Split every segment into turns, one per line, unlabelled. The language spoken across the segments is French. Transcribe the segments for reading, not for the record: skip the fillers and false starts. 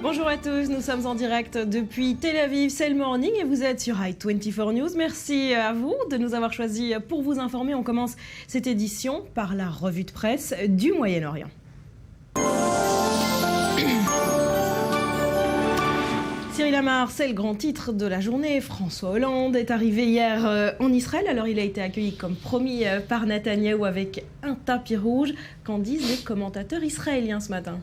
Bonjour à tous, nous sommes en direct depuis Tel Aviv, c'est le morning et vous êtes sur i24 News. Merci à vous de nous avoir choisis pour vous informer. On commence cette édition par la revue de presse du Moyen-Orient. Cyril Amar, c'est le grand titre de la journée. François Hollande est arrivé hier en Israël. Alors il a été accueilli comme promis par Netanyahou avec un tapis rouge. Qu'en disent les commentateurs israéliens ce matin ?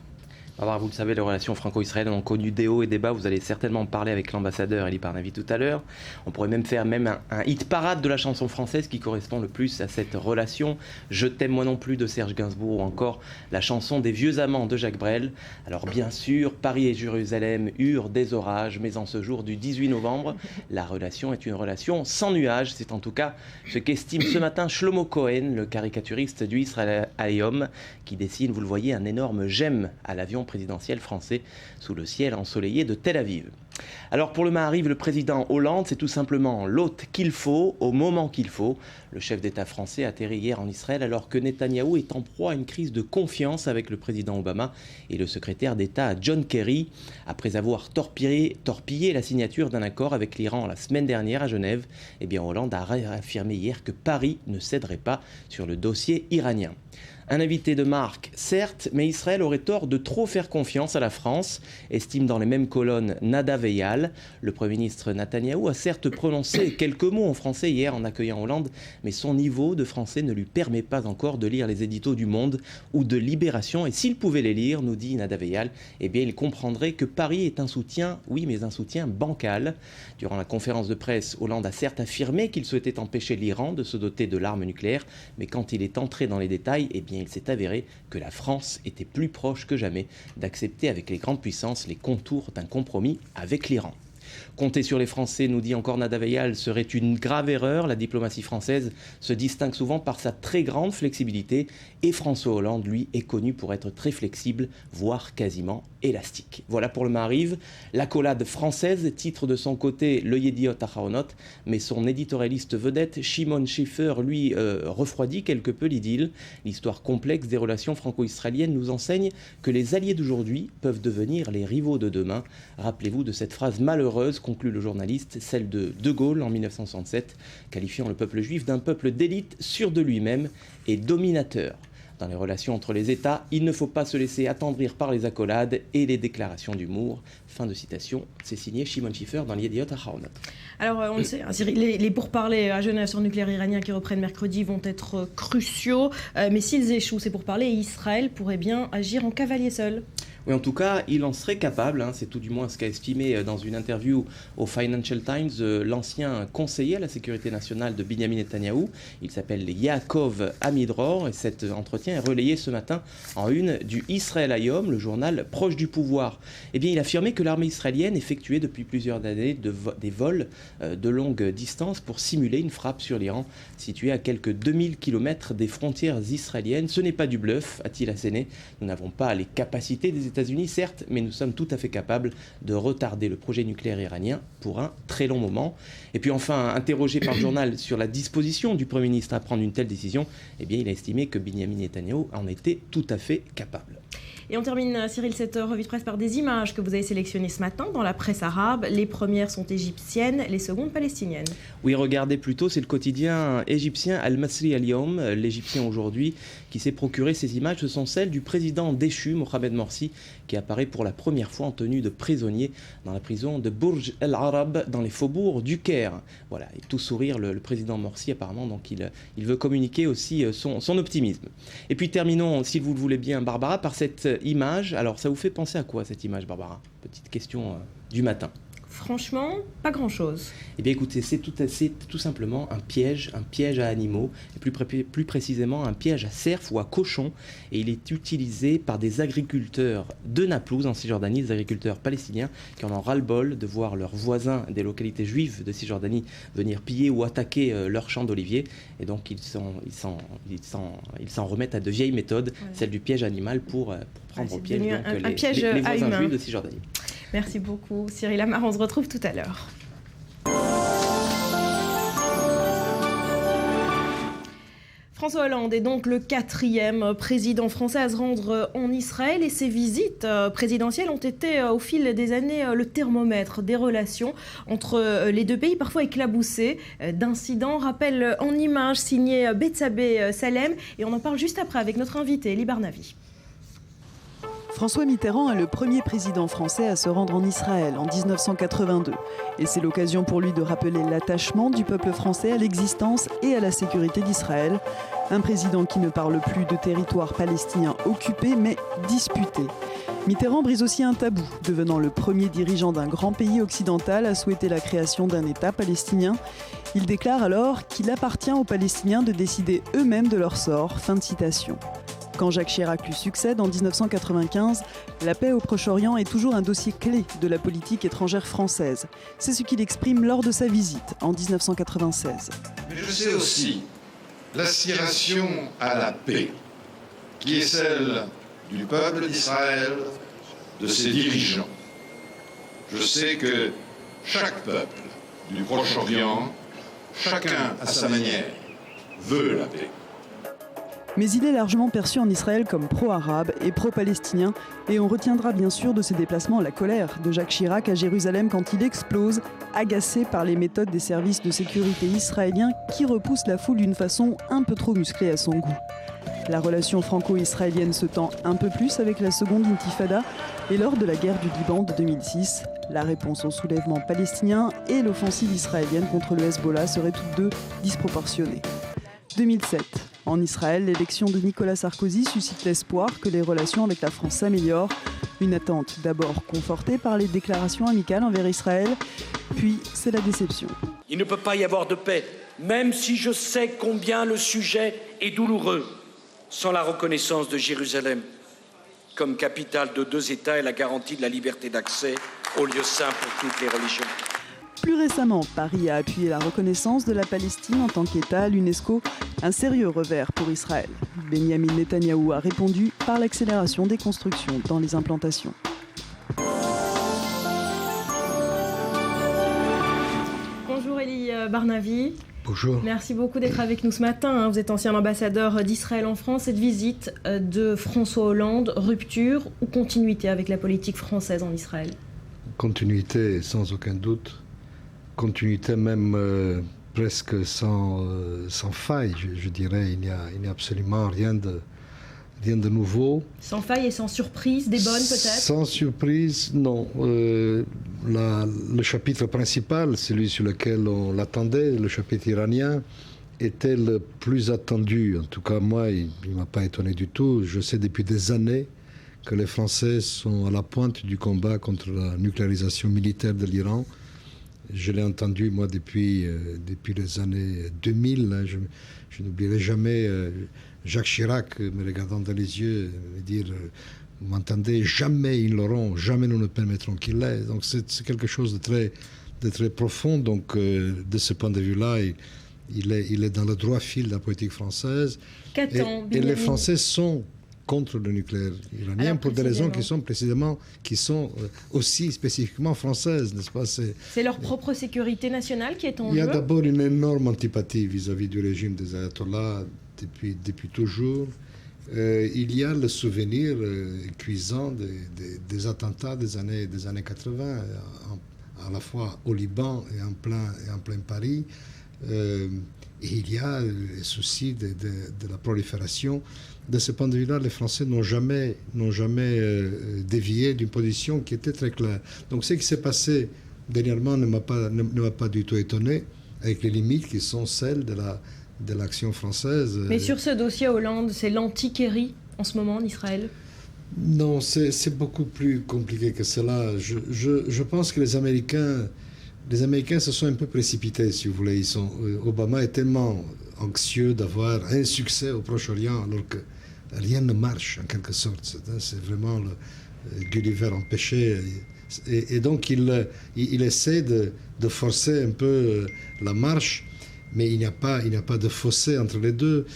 Alors, vous le savez, les relations franco-israéliennes ont connu des hauts et des bas. Vous allez certainement parler avec l'ambassadeur Eli Parnavi tout à l'heure. On pourrait même faire un hit parade de la chanson française qui correspond le plus à cette relation. Je t'aime moi non plus de Serge Gainsbourg ou encore la chanson des vieux amants de Jacques Brel. Alors bien sûr, Paris et Jérusalem eurent des orages, mais en ce jour du 18 novembre, la relation est une relation sans nuages. C'est en tout cas ce qu'estime ce matin Shlomo Cohen, le caricaturiste du Israël Hayom, qui dessine, vous le voyez, un énorme j'aime à l'avion présidentiel français sous le ciel ensoleillé de Tel Aviv. Alors pour le Maariv, le président Hollande, c'est tout simplement l'hôte qu'il faut, au moment qu'il faut. Le chef d'État français atterrit hier en Israël alors que Netanyahou est en proie à une crise de confiance avec le président Obama et le secrétaire d'État John Kerry, après avoir torpillé la signature d'un accord avec l'Iran la semaine dernière à Genève. Eh bien Hollande a réaffirmé hier que Paris ne céderait pas sur le dossier iranien. Un invité de marque, certes, mais Israël aurait tort de trop faire confiance à la France, estime dans les mêmes colonnes Nadav Eyal. Le Premier ministre Netanyahou a certes prononcé quelques mots en français hier en accueillant Hollande, mais son niveau de français ne lui permet pas encore de lire les éditos du Monde ou de Libération. Et s'il pouvait les lire, nous dit Nadav Eyal, eh bien il comprendrait que Paris est un soutien, oui, mais un soutien bancal. Durant la conférence de presse, Hollande a certes affirmé qu'il souhaitait empêcher l'Iran de se doter de l'arme nucléaire, mais quand il est entré dans les détails, eh bien il s'est avéré que la France était plus proche que jamais d'accepter avec les grandes puissances les contours d'un compromis avec l'Iran. Compter sur les Français, nous dit encore Nadav Eyal, serait une grave erreur. La diplomatie française se distingue souvent par sa très grande flexibilité et François Hollande, lui, est connu pour être très flexible, voire quasiment élastique. Voilà pour le Maariv. L'accolade française titre de son côté le Yediot Aharonot, mais son éditorialiste vedette, Shimon Schieffer, lui, refroidit quelque peu l'idylle. L'histoire complexe des relations franco-israéliennes nous enseigne que les alliés d'aujourd'hui peuvent devenir les rivaux de demain. Rappelez-vous de cette phrase malheureuse, conclut le journaliste, celle de De Gaulle en 1967, qualifiant le peuple juif d'un peuple d'élite sûr de lui-même et dominateur. Dans les relations entre les États, il ne faut pas se laisser attendrir par les accolades et les déclarations d'humour. Fin de citation. C'est signé Shimon Schieffer dans l'Yediot Aharonot.
Alors, on le sait, les pourparlers à Genève sur le nucléaire iranien qui reprennent mercredi vont être cruciaux. Mais s'ils échouent, ces pourparlers, Israël pourrait bien agir en cavalier seul.
Oui, en tout cas, il en serait capable, c'est tout du moins ce qu'a estimé dans une interview au Financial Times l'ancien conseiller à la sécurité nationale de Binyamin Netanyahou. Il s'appelle Yaakov Amidror et cet entretien est relayé ce matin en une du Israël Hayom, le journal proche du pouvoir. Eh bien, il affirmait que l'armée israélienne effectuait depuis plusieurs années des vols de longue distance pour simuler une frappe sur l'Iran, situé à quelques 2000 km des frontières israéliennes. Ce n'est pas du bluff, a-t-il asséné. Nous n'avons pas les capacités des États-Unis, certes, mais nous sommes tout à fait capables de retarder le projet nucléaire iranien pour un très long moment. Et puis enfin, interrogé par le journal sur la disposition du Premier ministre à prendre une telle décision, eh bien, il a estimé que Binyamin Netanyahou en était tout à fait capable.
Et on termine, Cyril, cette revue de presse par des images que vous avez sélectionnées ce matin dans la presse arabe. Les premières sont égyptiennes, les secondes palestiniennes.
Oui, regardez plutôt, c'est le quotidien égyptien Al-Masri Al-Yawm, l'Égyptien aujourd'hui, qui s'est procuré ces images. Ce sont celles du président déchu, Mohamed Morsi, qui apparaît pour la première fois en tenue de prisonnier dans la prison de Burj El Arab, dans les faubourgs du Caire. Voilà, et tout sourire, le président Morsi, apparemment, donc il veut communiquer aussi son optimisme. Et puis terminons, si vous le voulez bien, Barbara, par cette image. Alors, ça vous fait penser à quoi, cette image, Barbara ? Petite question du matin.
Franchement, pas grand-chose.
Eh bien écoutez, c'est tout simplement un piège à animaux, et plus précisément un piège à cerfs ou à cochons, et il est utilisé par des agriculteurs de Naplouse en Cisjordanie, des agriculteurs palestiniens qui en ont ras-le-bol de voir leurs voisins des localités juives de Cisjordanie venir piller ou attaquer leurs champs d'oliviers, et donc ils s'en remettent à de vieilles méthodes, celle du piège animal pour prendre au piège les voisins juifs de Cisjordanie.
Merci beaucoup, Cyril Amar. On se retrouve tout à l'heure. François Hollande est donc le 4e président français à se rendre en Israël et ses visites présidentielles ont été au fil des années le thermomètre des relations entre les deux pays, parfois éclaboussées d'incidents. Rappel en images signé Betsabé Salem et on en parle juste après avec notre invité Elie Barnavi.
François Mitterrand est le premier président français à se rendre en Israël en 1982. Et c'est l'occasion pour lui de rappeler l'attachement du peuple français à l'existence et à la sécurité d'Israël. Un président qui ne parle plus de territoire palestinien occupé, mais disputé. Mitterrand brise aussi un tabou, devenant le premier dirigeant d'un grand pays occidental à souhaiter la création d'un État palestinien. Il déclare alors qu'il appartient aux Palestiniens de décider eux-mêmes de leur sort. Fin de citation. Quand Jacques Chirac lui succède en 1995, la paix au Proche-Orient est toujours un dossier clé de la politique étrangère française. C'est ce qu'il exprime lors de sa visite en 1996.
Mais je sais aussi l'aspiration à la paix, qui est celle du peuple d'Israël, de ses dirigeants. Je sais que chaque peuple du Proche-Orient, chacun à sa manière, veut la paix.
Mais il est largement perçu en Israël comme pro-arabe et pro-palestinien. Et on retiendra bien sûr de ses déplacements la colère de Jacques Chirac à Jérusalem quand il explose, agacé par les méthodes des services de sécurité israéliens qui repoussent la foule d'une façon un peu trop musclée à son goût. La relation franco-israélienne se tend un peu plus avec la seconde intifada et lors de la guerre du Liban de 2006. La réponse au soulèvement palestinien et l'offensive israélienne contre le Hezbollah seraient toutes deux disproportionnées. 2007. En Israël, l'élection de Nicolas Sarkozy suscite l'espoir que les relations avec la France s'améliorent. Une attente d'abord confortée par les déclarations amicales envers Israël, puis c'est la déception.
Il ne peut pas y avoir de paix, même si je sais combien le sujet est douloureux, sans la reconnaissance de Jérusalem comme capitale de deux États et la garantie de la liberté d'accès aux lieux saints pour toutes les religions.
Plus récemment, Paris a appuyé la reconnaissance de la Palestine en tant qu'État à l'UNESCO, un sérieux revers pour Israël. Benyamin Netanyahou a répondu par l'accélération des constructions dans les implantations.
Bonjour Elie Barnavi.
Bonjour.
Merci beaucoup d'être avec nous ce matin. Vous êtes ancien ambassadeur d'Israël en France. Cette visite de François Hollande, rupture ou continuité avec la politique française en Israël ?
Continuité sans aucun doute. Continuité même presque sans faille, je dirais. Il n'y a absolument rien de nouveau.
Sans faille et sans surprise, des bonnes peut-être ?
Sans surprise, non. Le chapitre principal, celui sur lequel on l'attendait, le chapitre iranien, était le plus attendu. En tout cas, moi, il ne m'a pas étonné du tout. Je sais depuis des années que les Français sont à la pointe du combat contre la nucléarisation militaire de l'Iran. Je l'ai entendu, moi, depuis les années 2000. Hein, je n'oublierai jamais Jacques Chirac me regardant dans les yeux me dire « Vous m'entendez, jamais ils l'auront, jamais nous ne permettrons qu'il l'ait ». Donc c'est quelque chose de très profond. Donc de ce point de vue-là, il est dans le droit fil de la politique française. Et les Français sont contre le nucléaire iranien pour des raisons qui sont aussi spécifiquement françaises, n'est-ce pas ?
C'est leur propre sécurité nationale qui est en jeu.
Il y a d'abord une énorme antipathie vis-à-vis du régime des ayatollahs depuis toujours. Il y a le souvenir cuisant des attentats des années 80, à la fois au Liban et en plein Paris. Et il y a le souci de la prolifération. De ce point de vue-là, les Français n'ont jamais dévié d'une position qui était très claire. Donc ce qui s'est passé dernièrement ne m'a pas du tout étonné, avec les limites qui sont celles de l'action française.
Mais sur ce dossier Hollande, c'est l'anti-Kerry en ce moment en Israël ?
Non, c'est beaucoup plus compliqué que cela. Je pense que les Américains se sont un peu précipités, si vous voulez. Obama est tellement anxieux d'avoir un succès au Proche-Orient alors que rien ne marche en quelque sorte. C'est vraiment Gulliver empêché. Et donc il essaie de forcer un peu la marche, mais il n'y a pas de fossé entre les deux.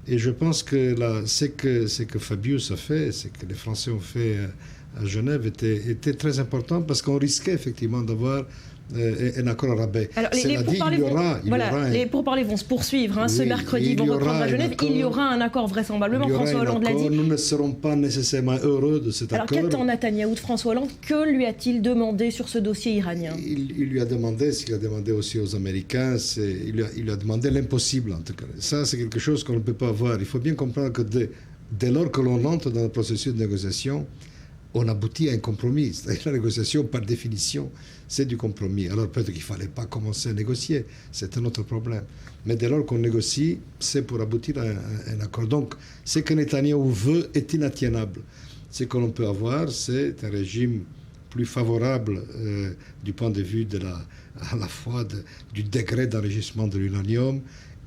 Et je pense que ce que Fabius a fait, ce que les Français ont fait à Genève était très important parce qu'on risquait effectivement d'avoir un accord à rabais.
Alors, les pourparlers vont se poursuivre. Hein, ce mercredi, ils vont reprendre à Genève. Il y aura un accord vraisemblablement. François Hollande l'a dit.
Nous ne serons pas nécessairement heureux de cet accord.
Alors qu'attend Netanyahou de François Hollande? Que lui a-t-il demandé sur ce dossier iranien?
Il lui a demandé, ce qu'il a demandé aussi aux Américains, il lui a demandé l'impossible en tout cas. Ça, c'est quelque chose qu'on ne peut pas avoir. Il faut bien comprendre que dès lors que l'on entre dans le processus de négociation, on aboutit à un compromis. C'est-à-dire la négociation, par définition, c'est du compromis. Alors peut-être qu'il ne fallait pas commencer à négocier, c'est un autre problème. Mais dès lors qu'on négocie, c'est pour aboutir à un accord. Donc, ce que Netanyahou veut est inatteignable. Ce que l'on peut avoir, c'est un régime plus favorable du point de vue à la fois du degré d'enrichissement de l'uranium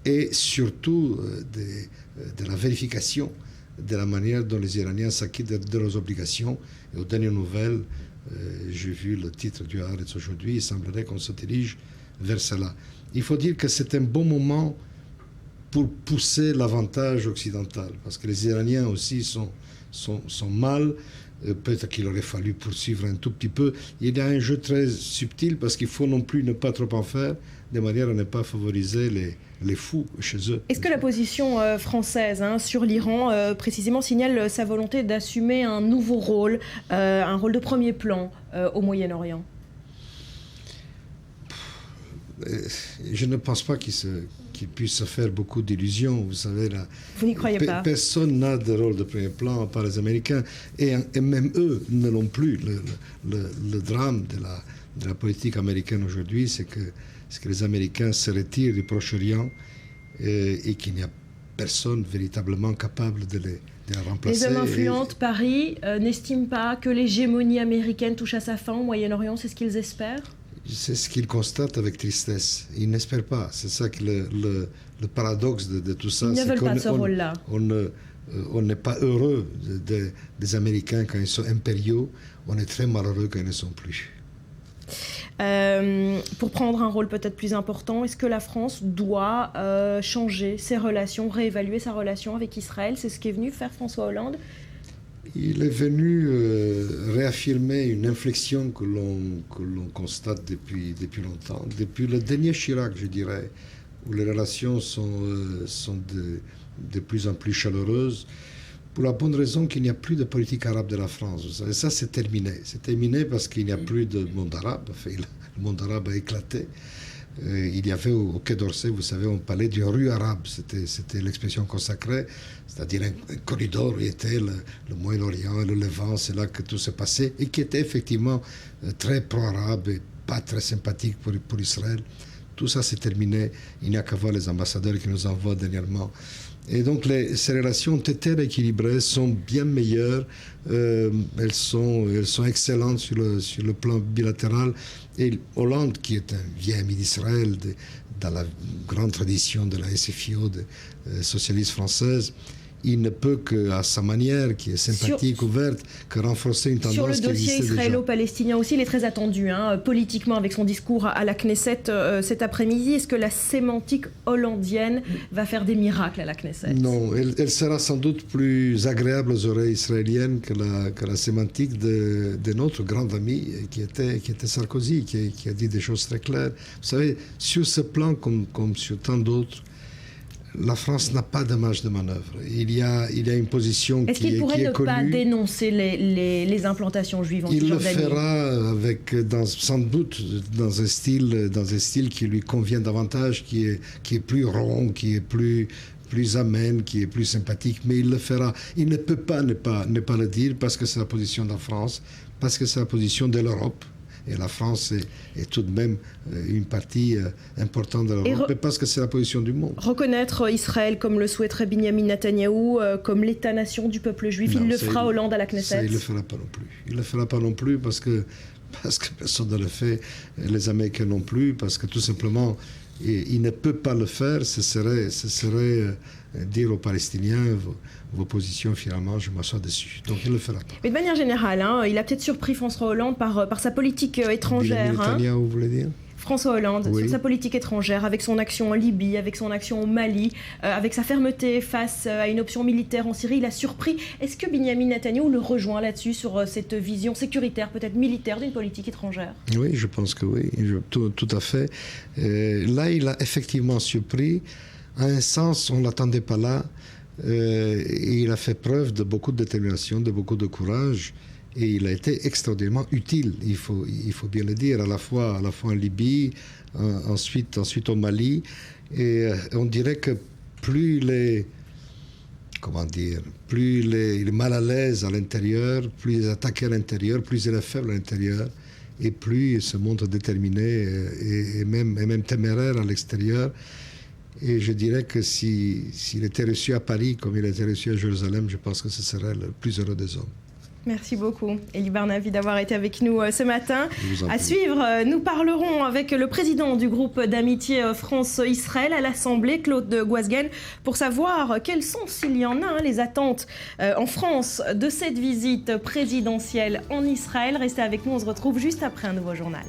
et surtout de la vérification de la manière dont les Iraniens s'acquittent de leurs obligations. Et aux dernières nouvelles, j'ai vu le titre du Haaretz aujourd'hui, il semblerait qu'on se dirige vers cela. Il faut dire que c'est un bon moment pour pousser l'avantage occidental, parce que les Iraniens aussi sont mal. Peut-être qu'il aurait fallu poursuivre un tout petit peu. Il y a un jeu très subtil, parce qu'il faut non plus ne pas trop en faire, de manière à ne pas favoriser les fous chez eux.
Est-ce que la position française sur l'Iran, précisément, signale sa volonté d'assumer un nouveau rôle, un rôle de premier plan au Moyen-Orient?
Je ne pense pas qu'il puisse se faire beaucoup d'illusions. Vous savez,
vous n'y croyez pas?
Personne n'a de rôle de premier plan, à part les Américains. Et même eux ne l'ont plus. Le drame de la politique américaine aujourd'hui, c'est que les Américains se retirent du Proche-Orient et qu'il n'y a personne véritablement capable de les remplacer.
Les hommes influents de Paris n'estiment pas que l'hégémonie américaine touche à sa fin au Moyen-Orient, c'est ce qu'ils espèrent?
C'est ce qu'ils constatent avec tristesse. Ils n'espèrent pas. C'est ça que le paradoxe de tout ça.
Ils ne veulent pas de ce rôle-là.
On n'est pas heureux des Américains quand ils sont impériaux. On est très malheureux quand ils ne sont plus.
Pour prendre un rôle peut-être plus important, est-ce que la France doit changer ses relations, réévaluer sa relation avec Israël? C'est ce qu'est venu faire François Hollande.
Il est venu réaffirmer une inflexion que l'on constate depuis longtemps, depuis le dernier Chirac, je dirais, où les relations sont de plus en plus chaleureuses, pour la bonne raison qu'il n'y a plus de politique arabe de la France. Vous savez, ça, c'est terminé. C'est terminé parce qu'il n'y a plus de monde arabe. Enfin, le monde arabe a éclaté. Il y avait au Quai d'Orsay, vous savez, on parlait d'une rue arabe. C'était l'expression consacrée, c'est-à-dire un corridor où était le Moyen-Orient et le Levant. C'est là que tout s'est passé et qui était effectivement très pro-arabe et pas très sympathique pour Israël. Tout ça, c'est terminé. Il n'y a qu'à voir les ambassadeurs qui nous envoient dernièrement. Et donc, ces relations ont été rééquilibrées, sont bien meilleures. Elles sont excellentes sur le plan bilatéral. Et Hollande, qui est un vieil ami d'Israël, dans la grande tradition de la SFIO, socialiste française, il ne peut qu'à sa manière, qui est sympathique, ouverte, que renforcer une tendance qui existait déjà.
Sur le dossier israélo-palestinien aussi, il est très attendu, politiquement, avec son discours à la Knesset cet après-midi. Est-ce que la sémantique hollandienne va faire des miracles à la Knesset?
Non, elle sera sans doute plus agréable aux oreilles israéliennes que la sémantique de notre grand ami qui était Sarkozy, qui a dit des choses très claires. Vous savez, sur ce plan, comme sur tant d'autres, la France n'a pas de marge de manœuvre. Il y a une position qui est connue.
Est-ce qu'il pourrait ne pas dénoncer les implantations juives en Cisjordanie?
Il le fera sans doute dans un style qui lui convient davantage, qui est plus rond, qui est plus amène, qui est plus sympathique, mais il le fera. Il ne peut pas ne pas le dire parce que c'est la position de la France, parce que c'est la position de l'Europe. Et la France est tout de même une partie importante de l'Europe, et parce que c'est la position du monde.
Reconnaître Israël comme le souhaiterait Binyamin Netanyahou, comme l'État-nation du peuple juif, il le fera Hollande à la Knesset?
Il ne le fera pas non plus. Il ne le fera pas non plus parce que personne ne le fait, les Américains non plus, parce que tout simplement, il ne peut pas le faire. Ce serait dire aux Palestiniens, vos positions, finalement, je m'assois dessus. Donc, il ne le fera pas.
Mais de manière générale, il a peut-être surpris François Hollande par sa politique étrangère.
Netanyahou, vous voulez dire?
François Hollande,
Oui.
sur sa politique étrangère, avec son action en Libye, avec son action au Mali, avec sa fermeté face à une option militaire en Syrie, il a surpris. Est-ce que Benyamin Netanyahou le rejoint là-dessus, sur cette vision sécuritaire, peut-être militaire, d'une politique étrangère?
Oui, je pense que oui, tout à fait. Là, il a effectivement surpris. À un sens, on ne l'attendait pas là. Et il a fait preuve de beaucoup de détermination, de beaucoup de courage. Et il a été extraordinairement utile, il faut bien le dire, à la fois en Libye, ensuite au Mali. Et on dirait que plus il est mal à l'aise à l'intérieur, plus il est attaqué à l'intérieur, plus il est faible à l'intérieur, et plus il se montre déterminé et même téméraire à l'extérieur. Et je dirais que s'il était reçu à Paris comme il a été reçu à Jérusalem, je pense que ce serait le plus heureux des hommes.
Merci beaucoup, Elie Barnavi, d'avoir été avec nous ce matin.
À
À suivre, nous parlerons avec le président du groupe d'amitié France-Israël à l'Assemblée, Claude Guasguen, pour savoir quelles sont, s'il y en a, les attentes en France de cette visite présidentielle en Israël. Restez avec nous, on se retrouve juste après un nouveau journal.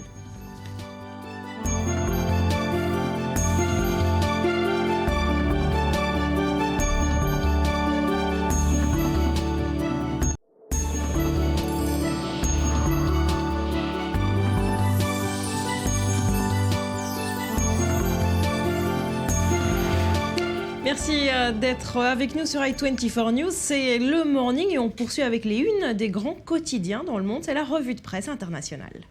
Merci d'être avec nous sur i24 News. C'est le morning et on poursuit avec les unes des grands quotidiens dans le monde. C'est la revue de presse internationale.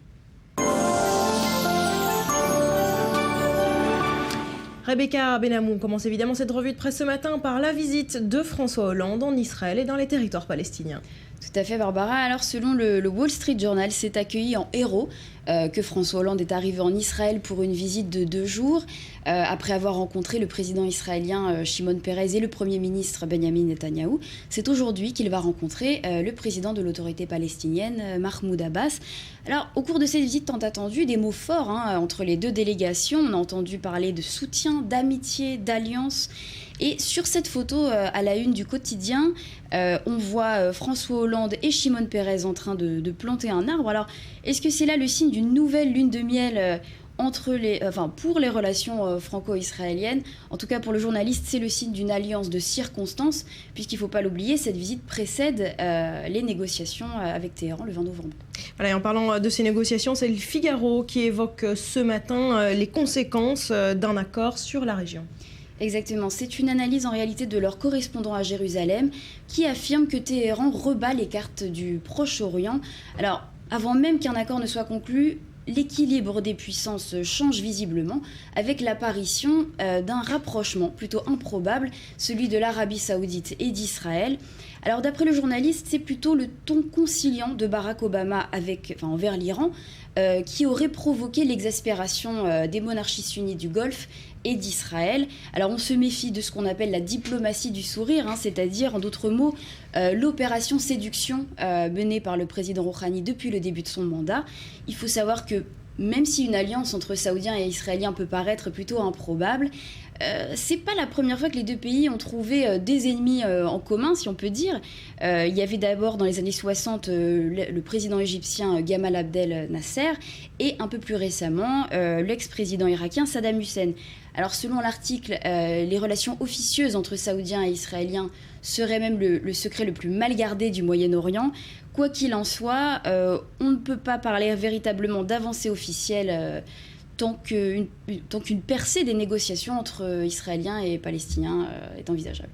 Rebecca Benamou commence évidemment cette revue de presse ce matin par la visite de François Hollande en Israël et dans les territoires palestiniens.
Tout à fait, Barbara. Alors, selon le Wall Street Journal, c'est accueilli en héros que François Hollande est arrivé en Israël pour une visite de 2 jours, après avoir rencontré le président israélien Shimon Peres et le Premier ministre Benyamin Netanyahou. C'est aujourd'hui qu'il va rencontrer le président de l'autorité palestinienne, Mahmoud Abbas. Alors, au cours de cette visite tant attendue, des mots forts entre les deux délégations. On a entendu parler de soutien, d'amitié, d'alliance. Et sur cette photo à la une du quotidien, on voit François Hollande et Shimon Peres en train de planter un arbre. Alors, est-ce que c'est là le signe d'une nouvelle lune de miel pour les relations franco-israéliennes? En tout cas, pour le journaliste, c'est le signe d'une alliance de circonstances, puisqu'il ne faut pas l'oublier, cette visite précède les négociations avec Téhéran le 20 novembre.
Voilà, et en parlant de ces négociations, c'est le Figaro qui évoque ce matin les conséquences d'un accord sur la région.
Exactement, c'est une analyse en réalité de leur correspondant à Jérusalem qui affirme que Téhéran rebat les cartes du Proche-Orient. Alors, avant même qu'un accord ne soit conclu, l'équilibre des puissances change visiblement avec l'apparition d'un rapprochement plutôt improbable, celui de l'Arabie Saoudite et d'Israël. Alors d'après le journaliste, c'est plutôt le ton conciliant de Barack Obama envers l'Iran qui aurait provoqué l'exaspération des monarchies sunnites du Golfe et d'Israël. Alors on se méfie de ce qu'on appelle la diplomatie du sourire, c'est-à-dire en d'autres mots l'opération séduction menée par le président Rouhani depuis le début de son mandat. Il faut savoir que même si une alliance entre Saoudiens et Israéliens peut paraître plutôt improbable, c'est pas la première fois que les deux pays ont trouvé des ennemis en commun, si on peut dire. Il y avait d'abord dans les années 60 le président égyptien Gamal Abdel Nasser et un peu plus récemment l'ex-président irakien Saddam Hussein. Alors selon l'article, les relations officieuses entre Saoudiens et Israéliens seraient même le secret le plus mal gardé du Moyen-Orient. Quoi qu'il en soit, on ne peut pas parler véritablement d'avancée officielle tant qu'une percée des négociations entre Israéliens et Palestiniens est envisageable.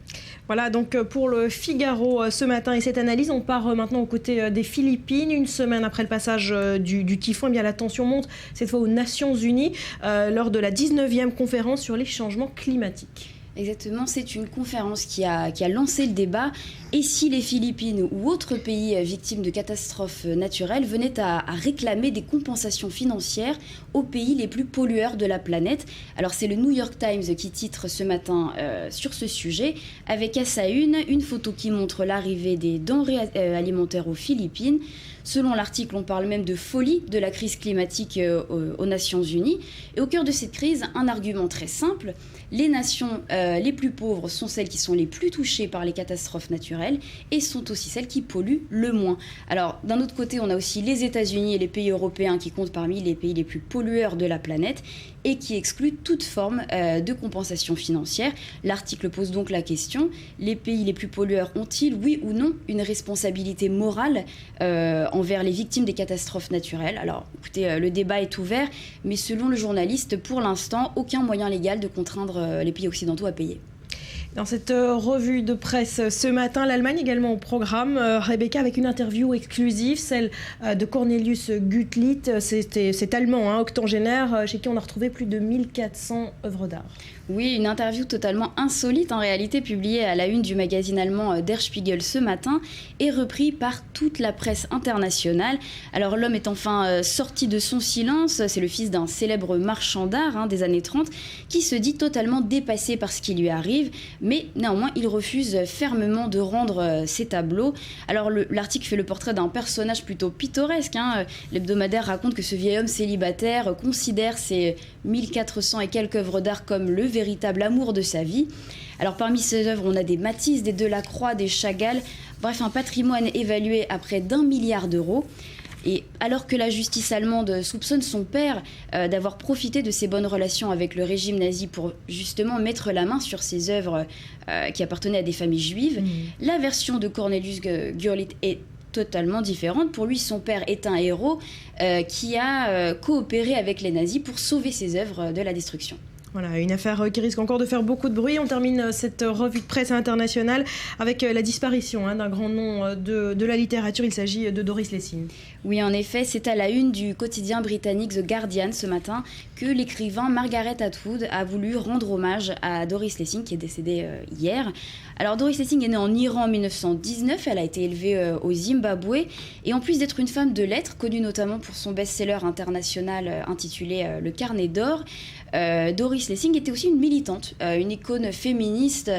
Voilà donc pour le Figaro ce matin et cette analyse, on part maintenant aux côtés des Philippines. Une semaine après le passage du typhon, eh bien, la tension monte cette fois aux Nations Unies lors de la 19e conférence sur les changements climatiques.
Exactement, c'est une conférence qui a lancé le débat. Et si les Philippines ou autres pays victimes de catastrophes naturelles venaient à réclamer des compensations financières aux pays les plus pollueurs de la planète? Alors c'est le New York Times qui titre ce matin sur ce sujet, avec à sa une photo qui montre l'arrivée des denrées alimentaires aux Philippines. Selon l'article, on parle même de folie de la crise climatique aux Nations Unies. Et au cœur de cette crise, un argument très simple. Les nations les plus pauvres sont celles qui sont les plus touchées par les catastrophes naturelles et sont aussi celles qui polluent le moins. Alors, d'un autre côté, on a aussi les États-Unis et les pays européens qui comptent parmi les pays les plus pollueurs de la planète et qui excluent toute forme de compensation financière. L'article pose donc la question, les pays les plus pollueurs ont-ils, oui ou non, une responsabilité morale envers les victimes des catastrophes naturelles? Alors, écoutez, le débat est ouvert, mais selon le journaliste, pour l'instant, aucun moyen légal de contraindre les pays occidentaux à payer.
Dans cette revue de presse ce matin, l'Allemagne également au programme. Rebecca avec une interview exclusive, celle de Cornelius Gutlied. C'est allemand, octogénaire, chez qui on a retrouvé plus de 1400 œuvres d'art.
Oui, une interview totalement insolite en réalité, publiée à la une du magazine allemand Der Spiegel ce matin et repris par toute la presse internationale. Alors l'homme est enfin sorti de son silence, c'est le fils d'un célèbre marchand d'art des années 30 qui se dit totalement dépassé par ce qui lui arrive, mais néanmoins il refuse fermement de rendre ses tableaux. Alors l'article fait le portrait d'un personnage plutôt pittoresque. L'hebdomadaire raconte que ce vieil homme célibataire considère ses 1400 et quelques œuvres d'art comme le véritable amour de sa vie. Alors parmi ces œuvres, on a des Matisse, des Delacroix, des Chagall, bref un patrimoine évalué à près d'1 milliard d'euros. Et alors que la justice allemande soupçonne son père d'avoir profité de ses bonnes relations avec le régime nazi pour justement mettre la main sur ses œuvres qui appartenaient à des familles juives, la version de Cornelius Gurlitt est totalement différente. Pour lui, son père est un héros qui a coopéré avec les nazis pour sauver ses œuvres de la destruction.
Voilà, une affaire qui risque encore de faire beaucoup de bruit. On termine cette revue de presse internationale avec la disparition d'un grand nom de la littérature. Il s'agit de Doris Lessing.
Oui, en effet, c'est à la une du quotidien britannique The Guardian ce matin que l'écrivain Margaret Atwood a voulu rendre hommage à Doris Lessing, qui est décédée hier. Alors, Doris Lessing est née en Iran en 1919. Elle a été élevée au Zimbabwe. Et en plus d'être une femme de lettres, connue notamment pour son best-seller international intitulé Le Carnet d'or, Doris Lessing était aussi une militante, une icône féministe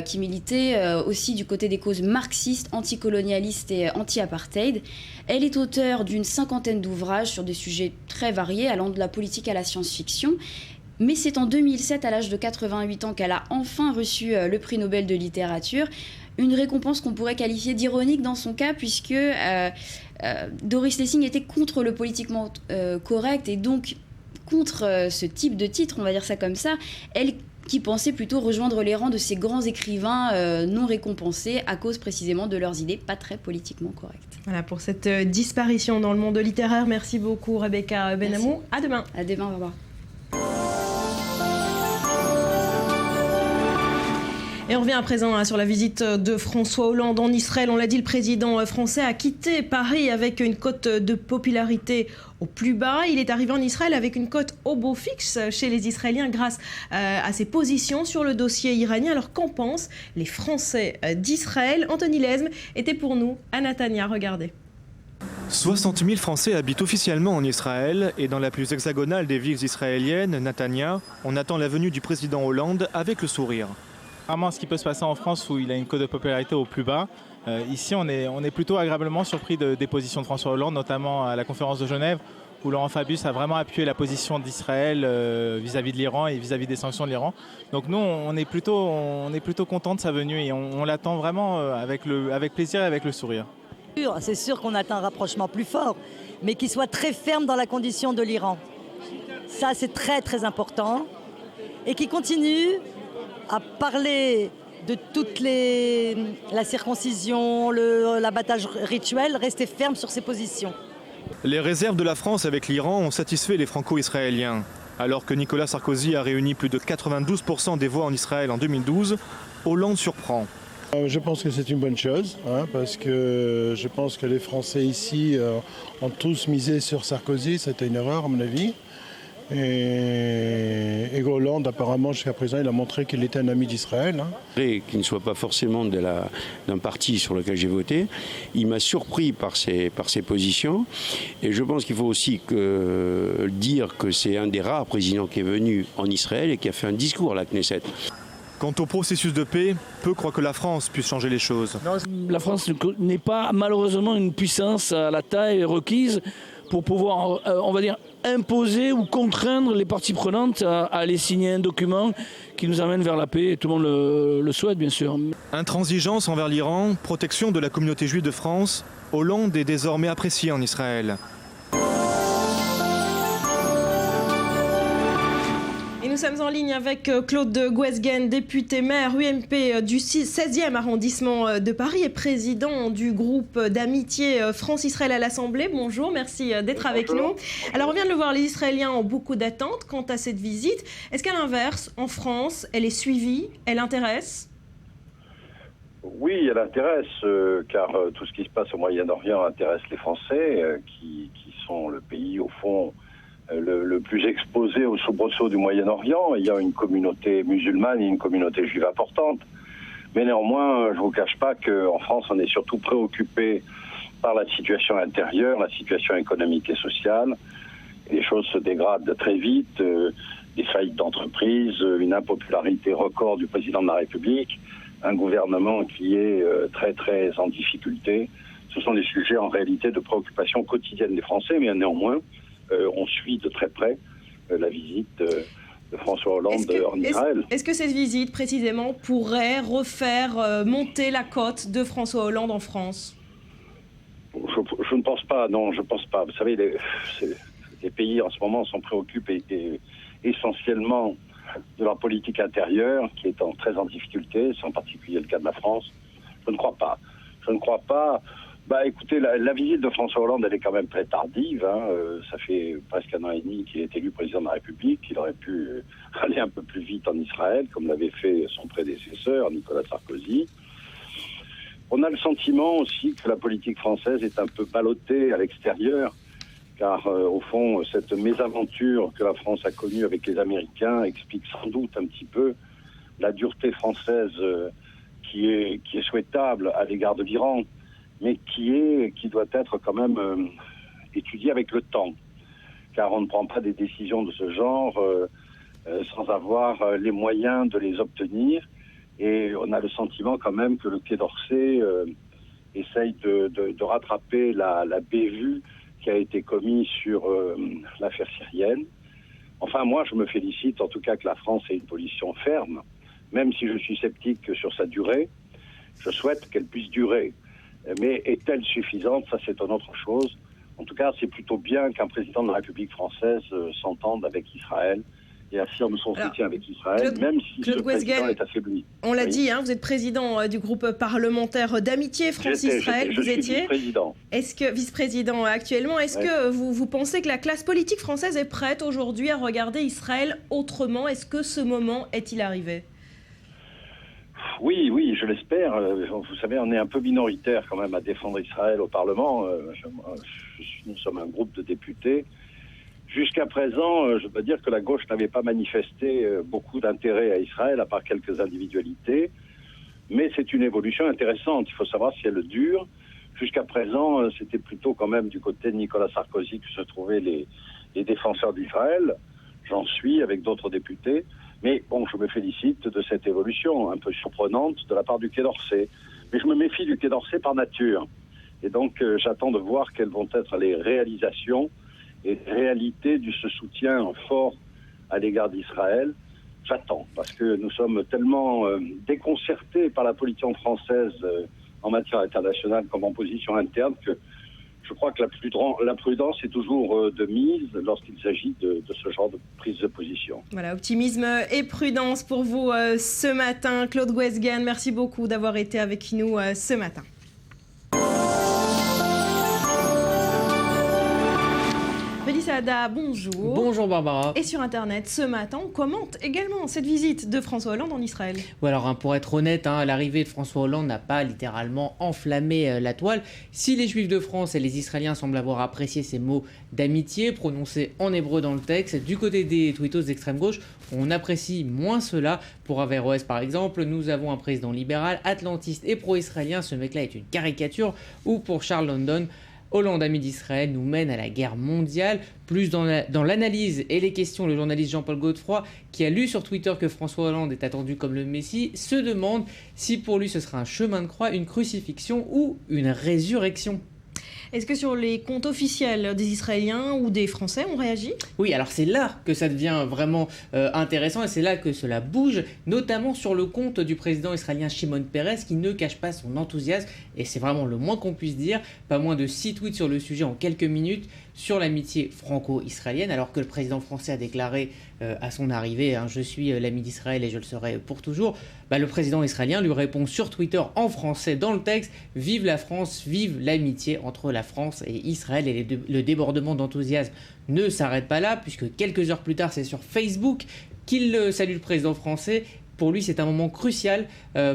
qui militait aussi du côté des causes marxistes, anticolonialistes et anti-apartheid. Elle est auteure d'une 50aine d'ouvrages sur des sujets très variés, allant de la politique à la science-fiction. Mais c'est en 2007, à l'âge de 88 ans, qu'elle a enfin reçu le prix Nobel de littérature. Une récompense qu'on pourrait qualifier d'ironique dans son cas, puisque Doris Lessing était contre le politiquement correct et donc contre ce type de titre, on va dire ça comme ça. Elle qui pensait plutôt rejoindre les rangs de ces grands écrivains non récompensés à cause précisément de leurs idées pas très politiquement correctes.
Voilà pour cette disparition dans le monde littéraire. Merci beaucoup Rebecca Benamou. À demain.
À demain, au revoir.
Et on revient à présent sur la visite de François Hollande en Israël. On l'a dit, le président français a quitté Paris avec une cote de popularité au plus bas. Il est arrivé en Israël avec une cote au beau fixe chez les Israéliens grâce à ses positions sur le dossier iranien. Alors qu'en pensent les Français d'Israël? Anthony Lesme était pour nous à Netanya. Regardez.
60 000 Français habitent officiellement en Israël et dans la plus hexagonale des villes israéliennes, Netanya, on attend la venue du président Hollande avec le sourire.
Rarement ce qui peut se passer en France où il a une cote de popularité au plus bas. Ici, on est plutôt agréablement surpris des positions de François Hollande, notamment à la conférence de Genève, où Laurent Fabius a vraiment appuyé la position d'Israël vis-à-vis de l'Iran et vis-à-vis des sanctions de l'Iran. Donc nous, on est plutôt contents de sa venue et on l'attend vraiment avec plaisir et avec le sourire.
C'est sûr qu'on attend un rapprochement plus fort, mais qu'il soit très ferme dans la condition de l'Iran. Ça, c'est très très important. Et qu'il continue à parler de toute la circoncision, l'abattage rituel, rester ferme sur ses positions.
Les réserves de la France avec l'Iran ont satisfait les franco-israéliens. Alors que Nicolas Sarkozy a réuni plus de 92% des voix en Israël en 2012, Hollande surprend.
Je pense que c'est une bonne chose, parce que je pense que les Français ici ont tous misé sur Sarkozy, c'était une erreur à mon avis. Et Hollande, apparemment, jusqu'à présent, il a montré qu'il était un ami d'Israël.
Qu'il ne soit pas forcément d'un parti sur lequel j'ai voté, il m'a surpris par ses positions. Et je pense qu'il faut aussi dire que c'est un des rares présidents qui est venu en Israël et qui a fait un discours à la Knesset.
Quant au processus de paix, peu croient que la France puisse changer les choses.
Non, la France n'est pas malheureusement une puissance à la taille requise pour pouvoir, on va dire, imposer ou contraindre les parties prenantes à aller signer un document qui nous amène vers la paix, et tout le monde le souhaite bien sûr.
Intransigeance envers l'Iran, protection de la communauté juive de France, Hollande est désormais apprécié en Israël.
Nous sommes en ligne avec Claude Guesguen, député maire UMP du 16e arrondissement de Paris et président du groupe d'amitié France-Israël à l'Assemblée. Bonjour, merci d'être avec nous. Alors on vient de le voir, les Israéliens ont beaucoup d'attentes quant à cette visite. Est-ce qu'à l'inverse, en France, elle est suivie, elle intéresse ?
Oui, elle intéresse, car tout ce qui se passe au Moyen-Orient intéresse les Français, qui sont le pays, au fond, le plus exposé aux soubresauts du Moyen-Orient. Il y a une communauté musulmane et une communauté juive importante. Mais néanmoins, je ne vous cache pas qu'en France, on est surtout préoccupé par la situation intérieure, la situation économique et sociale. Les choses se dégradent très vite, des faillites d'entreprises, une impopularité record du président de la République, un gouvernement qui est très très en difficulté. Ce sont des sujets en réalité de préoccupation quotidienne des Français, mais néanmoins, on suit de très près la visite de François Hollande en Israël.
Est-ce que cette visite, précisément, pourrait refaire monter la cote de François Hollande en France ?
Je ne pense pas, non, je ne pense pas. Vous savez, les pays en ce moment sont préoccupés essentiellement de leur politique intérieure, qui est très en difficulté, c'est en particulier le cas de la France. Je ne crois pas. Je ne crois pas. Écoutez, la visite de François Hollande, elle est quand même très tardive. Ça fait presque 1 an et demi qu'il est élu président de la République. Il aurait pu aller un peu plus vite en Israël, comme l'avait fait son prédécesseur, Nicolas Sarkozy. On a le sentiment aussi que la politique française est un peu ballottée à l'extérieur, car au fond, cette mésaventure que la France a connue avec les Américains explique sans doute un petit peu la dureté française qui est souhaitable à l'égard de l'Iran, mais qui doit être quand même étudiée avec le temps, car on ne prend pas des décisions de ce genre sans avoir les moyens de les obtenir, et on a le sentiment quand même que le Quai d'Orsay essaye de rattraper la bévue qui a été commise sur l'affaire syrienne. Enfin, moi, je me félicite en tout cas que la France ait une position ferme, même si je suis sceptique sur sa durée. Je souhaite qu'elle puisse durer. Mais est-elle suffisante ? Ça, c'est une autre chose. En tout cas, c'est plutôt bien qu'un président de la République française s'entende avec Israël et affirme son soutien avec Israël, même si ce président est affaibli.
On l'a dit, vous êtes président du groupe parlementaire d'amitié France-Israël.
Je suis vice-président.
Est-ce que vice-président actuellement, est-ce que vous pensez que la classe politique française est prête aujourd'hui à regarder Israël autrement ? Est-ce que ce moment est-il arrivé ?
Oui, je l'espère. Vous savez, on est un peu minoritaire quand même à défendre Israël au Parlement. Nous sommes un groupe de députés. Jusqu'à présent, je dois dire que la gauche n'avait pas manifesté beaucoup d'intérêt à Israël, à part quelques individualités. Mais c'est une évolution intéressante. Il faut savoir si elle dure. Jusqu'à présent, c'était plutôt quand même du côté de Nicolas Sarkozy que se trouvaient les défenseurs d'Israël. J'en suis avec d'autres députés. Mais bon, je me félicite de cette évolution un peu surprenante de la part du Quai d'Orsay. Mais je me méfie du Quai d'Orsay par nature. Et donc, j'attends de voir quelles vont être les réalisations et les réalités de ce soutien fort à l'égard d'Israël. J'attends, parce que nous sommes tellement déconcertés par la politique française en matière internationale comme en position interne que je crois que la prudence est toujours de mise lorsqu'il s'agit de ce genre de prise de position.
Voilà, optimisme et prudence pour vous ce matin. Claude Guesguen, merci beaucoup d'avoir été avec nous ce matin. Sada, bonjour.
Bonjour Barbara.
Et sur Internet, ce matin, on commente également cette visite de François Hollande en Israël.
Ouais, alors pour être honnête, l'arrivée de François Hollande n'a pas littéralement enflammé la toile. Si les Juifs de France et les Israéliens semblent avoir apprécié ces mots d'amitié prononcés en hébreu dans le texte, du côté des tweetos d'extrême gauche, on apprécie moins cela. Pour Averroès par exemple, nous avons un président libéral, atlantiste et pro-israélien, ce mec-là est une caricature. Ou pour Charles London, Hollande, ami d'Israël, nous mène à la guerre mondiale. Plus dans l'analyse et les questions, le journaliste Jean-Paul Godefroy, qui a lu sur Twitter que François Hollande est attendu comme le Messie, se demande si pour lui ce sera un chemin de croix, une crucifixion ou une résurrection.
Est-ce que sur les comptes officiels des Israéliens ou des Français ont réagi?
Oui, alors c'est là que ça devient vraiment intéressant et c'est là que cela bouge, notamment sur le compte du président israélien Shimon Peres qui ne cache pas son enthousiasme et c'est vraiment le moins qu'on puisse dire. Pas moins de 6 tweets sur le sujet en quelques minutes sur l'amitié franco-israélienne, alors que le président français a déclaré à son arrivée « Je suis l'ami d'Israël et je le serai pour toujours ». Le président israélien lui répond sur Twitter en français dans le texte « Vive la France, vive l'amitié entre la France et Israël ». Et le débordement d'enthousiasme ne s'arrête pas là, puisque quelques heures plus tard, c'est sur Facebook qu'il salue le président français. Pour lui, c'est un moment crucial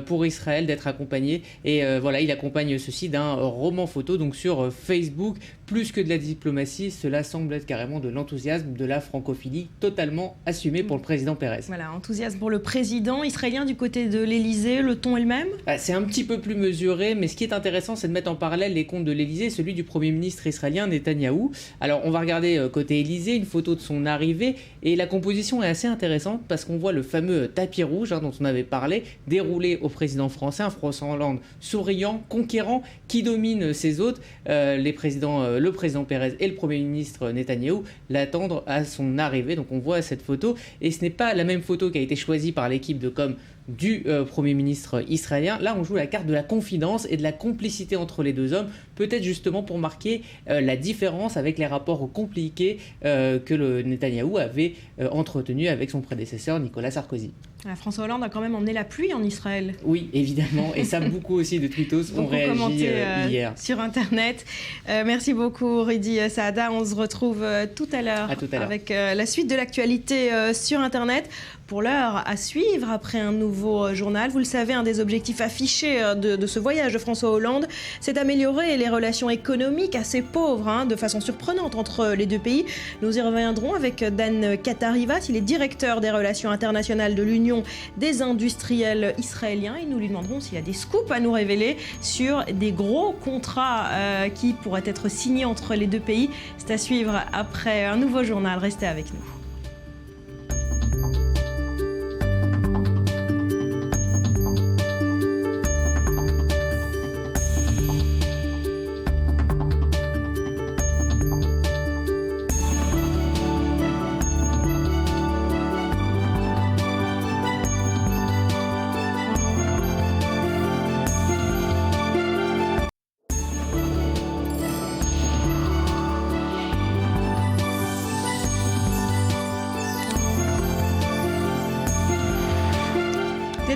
pour Israël d'être accompagné. Et voilà, il accompagne ceci d'un roman photo, donc sur Facebook. Plus que de la diplomatie, cela semble être carrément de l'enthousiasme, de la francophilie totalement assumée pour le président Peres.
Voilà, enthousiasme pour le président israélien du côté de l'Élysée. Le ton est le même?
C'est un petit peu plus mesuré, mais ce qui est intéressant, c'est de mettre en parallèle les comptes de l'Élysée et celui du Premier ministre israélien Netanyahou. Alors, on va regarder côté Élysée, une photo de son arrivée, et la composition est assez intéressante parce qu'on voit le fameux tapis rouge dont on avait parlé, déroulé au président français, un François Hollande souriant, conquérant, qui domine ses hôtes. Le président Peres et le Premier ministre Netanyahou l'attendent à son arrivée. Donc on voit cette photo, et ce n'est pas la même photo qui a été choisie par l'équipe de com du Premier ministre israélien. Là, on joue la carte de la confidence et de la complicité entre les deux hommes, peut-être justement pour marquer la différence avec les rapports compliqués que le Netanyahou avait entretenus avec son prédécesseur Nicolas Sarkozy.
François Hollande a quand même emmené la pluie en Israël.
Oui, évidemment, et ça, beaucoup aussi de tweetos ont réagi hier.
Sur Internet. Merci beaucoup, Ridi Saada. On se retrouve tout à l'heure avec la suite de l'actualité sur Internet. Pour l'heure, à suivre après un nouveau journal. Vous le savez, un des objectifs affichés de ce voyage de François Hollande, c'est d'améliorer les relations économiques assez pauvres, de façon surprenante entre les deux pays. Nous y reviendrons avec Dan Katarivas. Il est directeur des relations internationales de l'Union des industriels israéliens. Et nous lui demanderons s'il y a des scoops à nous révéler sur des gros contrats qui pourraient être signés entre les deux pays. C'est à suivre après un nouveau journal. Restez avec nous.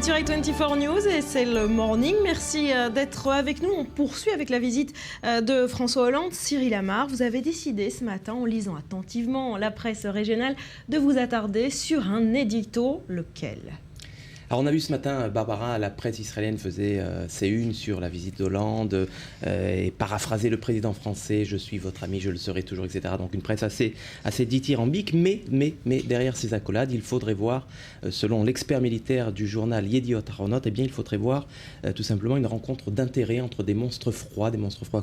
Sur i24 News et c'est le morning. Merci d'être avec nous. On poursuit avec la visite de François Hollande. Cyril Amar, vous avez décidé ce matin, en lisant attentivement la presse régionale, de vous attarder sur un édito. Lequel ?
Alors on a vu ce matin, Barbara, la presse israélienne faisait ses unes sur la visite d'Hollande et paraphrasait le président français, je suis votre ami, je le serai toujours, etc. Donc une presse assez dithyrambique, mais derrière ces accolades, il faudrait voir, selon l'expert militaire du journal Yediot Ahronot, eh bien il faudrait voir tout simplement une rencontre d'intérêt entre des monstres froids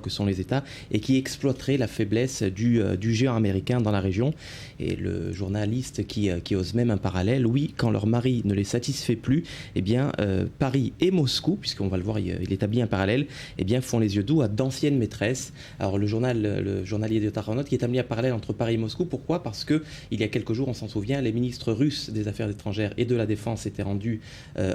que sont les États, et qui exploiteraient la faiblesse du géant américain dans la région. Et le journaliste qui ose même un parallèle, oui, quand leur mari ne les satisfait plus, eh bien, Paris et Moscou, puisqu'on va le voir, il établit un parallèle, eh bien, font les yeux doux à d'anciennes maîtresses. Alors le journalier de Taranot qui établit un parallèle entre Paris et Moscou. Pourquoi ? Parce que il y a quelques jours, on s'en souvient, les ministres russes des Affaires étrangères et de la Défense étaient rendus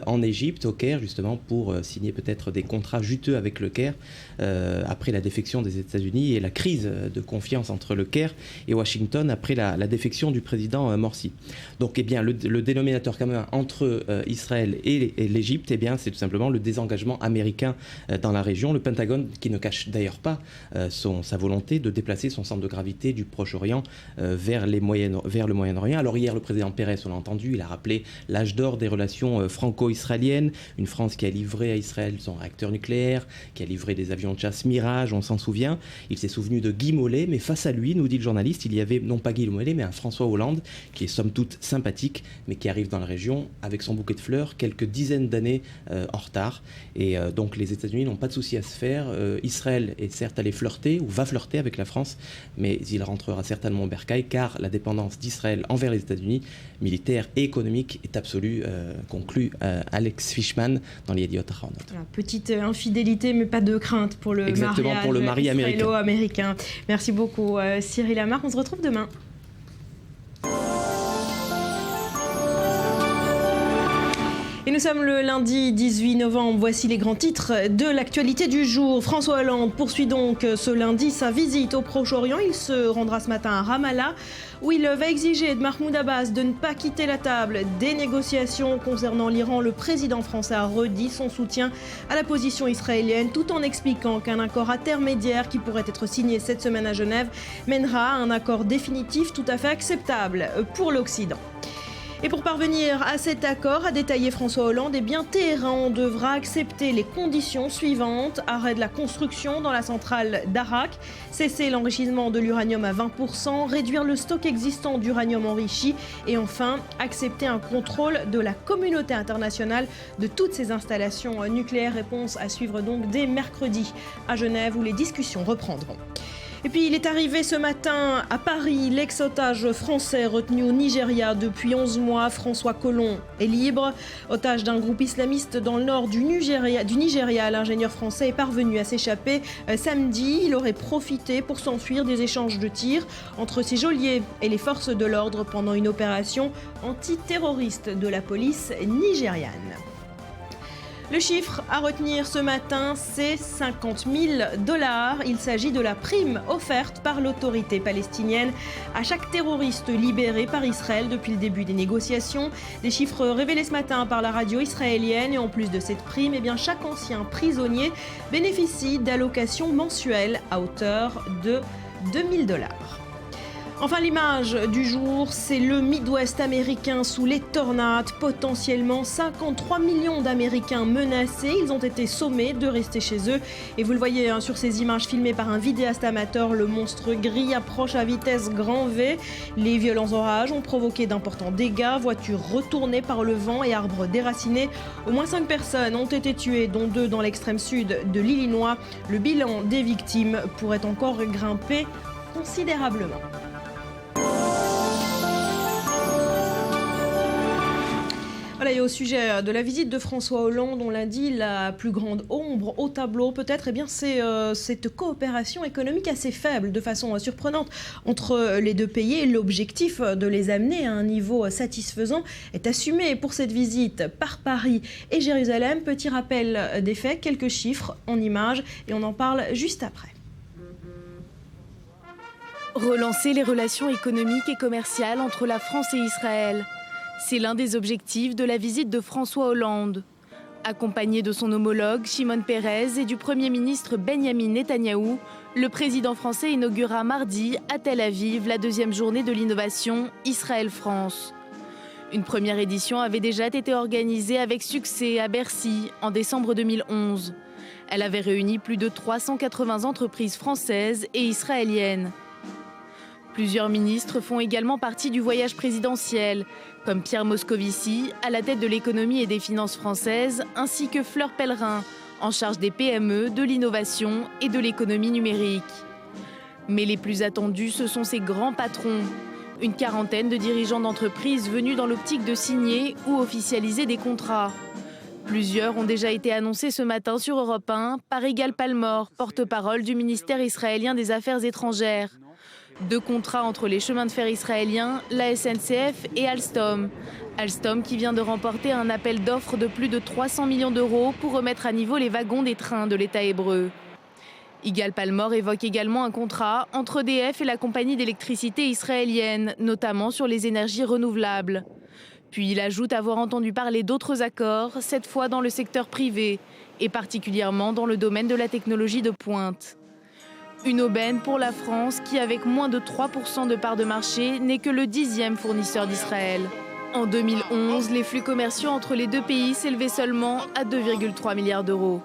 en Égypte, au Caire, justement pour signer peut-être des contrats juteux avec le Caire après la défection des États-Unis et la crise de confiance entre le Caire et Washington après la défection du président Morsi. Donc, eh bien, le dénominateur commun entre Israël et l'Égypte, eh bien, c'est tout simplement le désengagement américain dans la région. Le Pentagone, qui ne cache d'ailleurs pas sa volonté de déplacer son centre de gravité du Proche-Orient vers le Moyen-Orient. Alors hier, le président Peres, on l'a entendu, il a rappelé l'âge d'or des relations franco-israéliennes, une France qui a livré à Israël son réacteur nucléaire, qui a livré des avions de chasse Mirage, on s'en souvient. Il s'est souvenu de Guy Mollet, mais face à lui, nous dit le journaliste, il y avait non pas Guy Mollet, mais un François Hollande, qui est somme toute sympathique, mais qui arrive dans la région avec son bouquet de fleurs l'heure, quelques dizaines d'années en retard. Et donc les États-Unis n'ont pas de souci à se faire. Israël est certes allé flirter, ou va flirter avec la France, mais il rentrera certainement au bercail, car la dépendance d'Israël envers les États-Unis, militaire et économique, est absolue, conclut Alex Fishman dans les Yediot Ahronoth.
Voilà, petite infidélité, mais pas de crainte pour le mariage israélo-américain. Merci beaucoup Cyril Amar, on se retrouve demain. Et nous sommes le lundi 18 novembre, voici les grands titres de l'actualité du jour. François Hollande poursuit donc ce lundi sa visite au Proche-Orient. Il se rendra ce matin à Ramallah, où il va exiger de Mahmoud Abbas de ne pas quitter la table des négociations concernant l'Iran. Le président français a redit son soutien à la position israélienne, tout en expliquant qu'un accord intermédiaire qui pourrait être signé cette semaine à Genève mènera à un accord définitif tout à fait acceptable pour l'Occident. Et pour parvenir à cet accord, a détaillé François Hollande, Téhéran devra accepter les conditions suivantes: arrêt de la construction dans la centrale d'Arak, cesser l'enrichissement de l'uranium à 20%, réduire le stock existant d'uranium enrichi et enfin accepter un contrôle de la communauté internationale de toutes ces installations nucléaires. Réponse à suivre donc dès mercredi à Genève, où les discussions reprendront. Et puis il est arrivé ce matin à Paris, l'ex-otage français retenu au Nigeria depuis 11 mois, François Collomb, est libre. Otage d'un groupe islamiste dans le nord du Nigeria, l'ingénieur français est parvenu à s'échapper samedi. Il aurait profité pour s'enfuir des échanges de tirs entre ses geôliers et les forces de l'ordre pendant une opération antiterroriste de la police nigériane. Le chiffre à retenir ce matin, c'est 50 000 $. Il s'agit de la prime offerte par l'autorité palestinienne à chaque terroriste libéré par Israël depuis le début des négociations. Des chiffres révélés ce matin par la radio israélienne. Et en plus de cette prime, chaque ancien prisonnier bénéficie d'allocations mensuelles à hauteur de 2 000 $. Enfin, l'image du jour, c'est le Midwest américain sous les tornades. Potentiellement 53 millions d'Américains menacés. Ils ont été sommés de rester chez eux. Et vous le voyez sur ces images filmées par un vidéaste amateur, le monstre gris approche à vitesse grand V. Les violents orages ont provoqué d'importants dégâts. Voitures retournées par le vent et arbres déracinés. Au moins 5 personnes ont été tuées, dont 2 dans l'extrême sud de l'Illinois. Le bilan des victimes pourrait encore grimper considérablement. Voilà, et au sujet de la visite de François Hollande, on l'a dit, la plus grande ombre au tableau peut-être, c'est cette coopération économique assez faible, de façon surprenante, entre les deux pays. L'objectif de les amener à un niveau satisfaisant est assumé pour cette visite par Paris et Jérusalem. Petit rappel des faits, quelques chiffres en images, et on en parle juste après.
Relancer les relations économiques et commerciales entre la France et Israël. C'est l'un des objectifs de la visite de François Hollande. Accompagné de son homologue Shimon Peres et du Premier ministre Benyamin Netanyahou, le président français inaugurera mardi à Tel Aviv la 2e journée de l'innovation Israël-France. Une première édition avait déjà été organisée avec succès à Bercy en décembre 2011. Elle avait réuni plus de 380 entreprises françaises et israéliennes. Plusieurs ministres font également partie du voyage présidentiel, comme Pierre Moscovici, à la tête de l'économie et des finances françaises, ainsi que Fleur Pellerin, en charge des PME, de l'innovation et de l'économie numérique. Mais les plus attendus, ce sont ces grands patrons. Une quarantaine de dirigeants d'entreprises venus dans l'optique de signer ou officialiser des contrats. Plusieurs ont déjà été annoncés ce matin sur Europe 1 par Yigal Palmor, porte-parole du ministère israélien des Affaires étrangères. 2 contrats entre les chemins de fer israéliens, la SNCF et Alstom. Alstom qui vient de remporter un appel d'offres de plus de 300 millions d'euros pour remettre à niveau les wagons des trains de l'État hébreu. Yigal Palmor évoque également un contrat entre EDF et la compagnie d'électricité israélienne, notamment sur les énergies renouvelables. Puis il ajoute avoir entendu parler d'autres accords, cette fois dans le secteur privé, et particulièrement dans le domaine de la technologie de pointe. Une aubaine pour la France qui, avec moins de 3% de part de marché, n'est que le 10e fournisseur d'Israël. En 2011, les flux commerciaux entre les deux pays s'élevaient seulement à 2,3 milliards d'euros.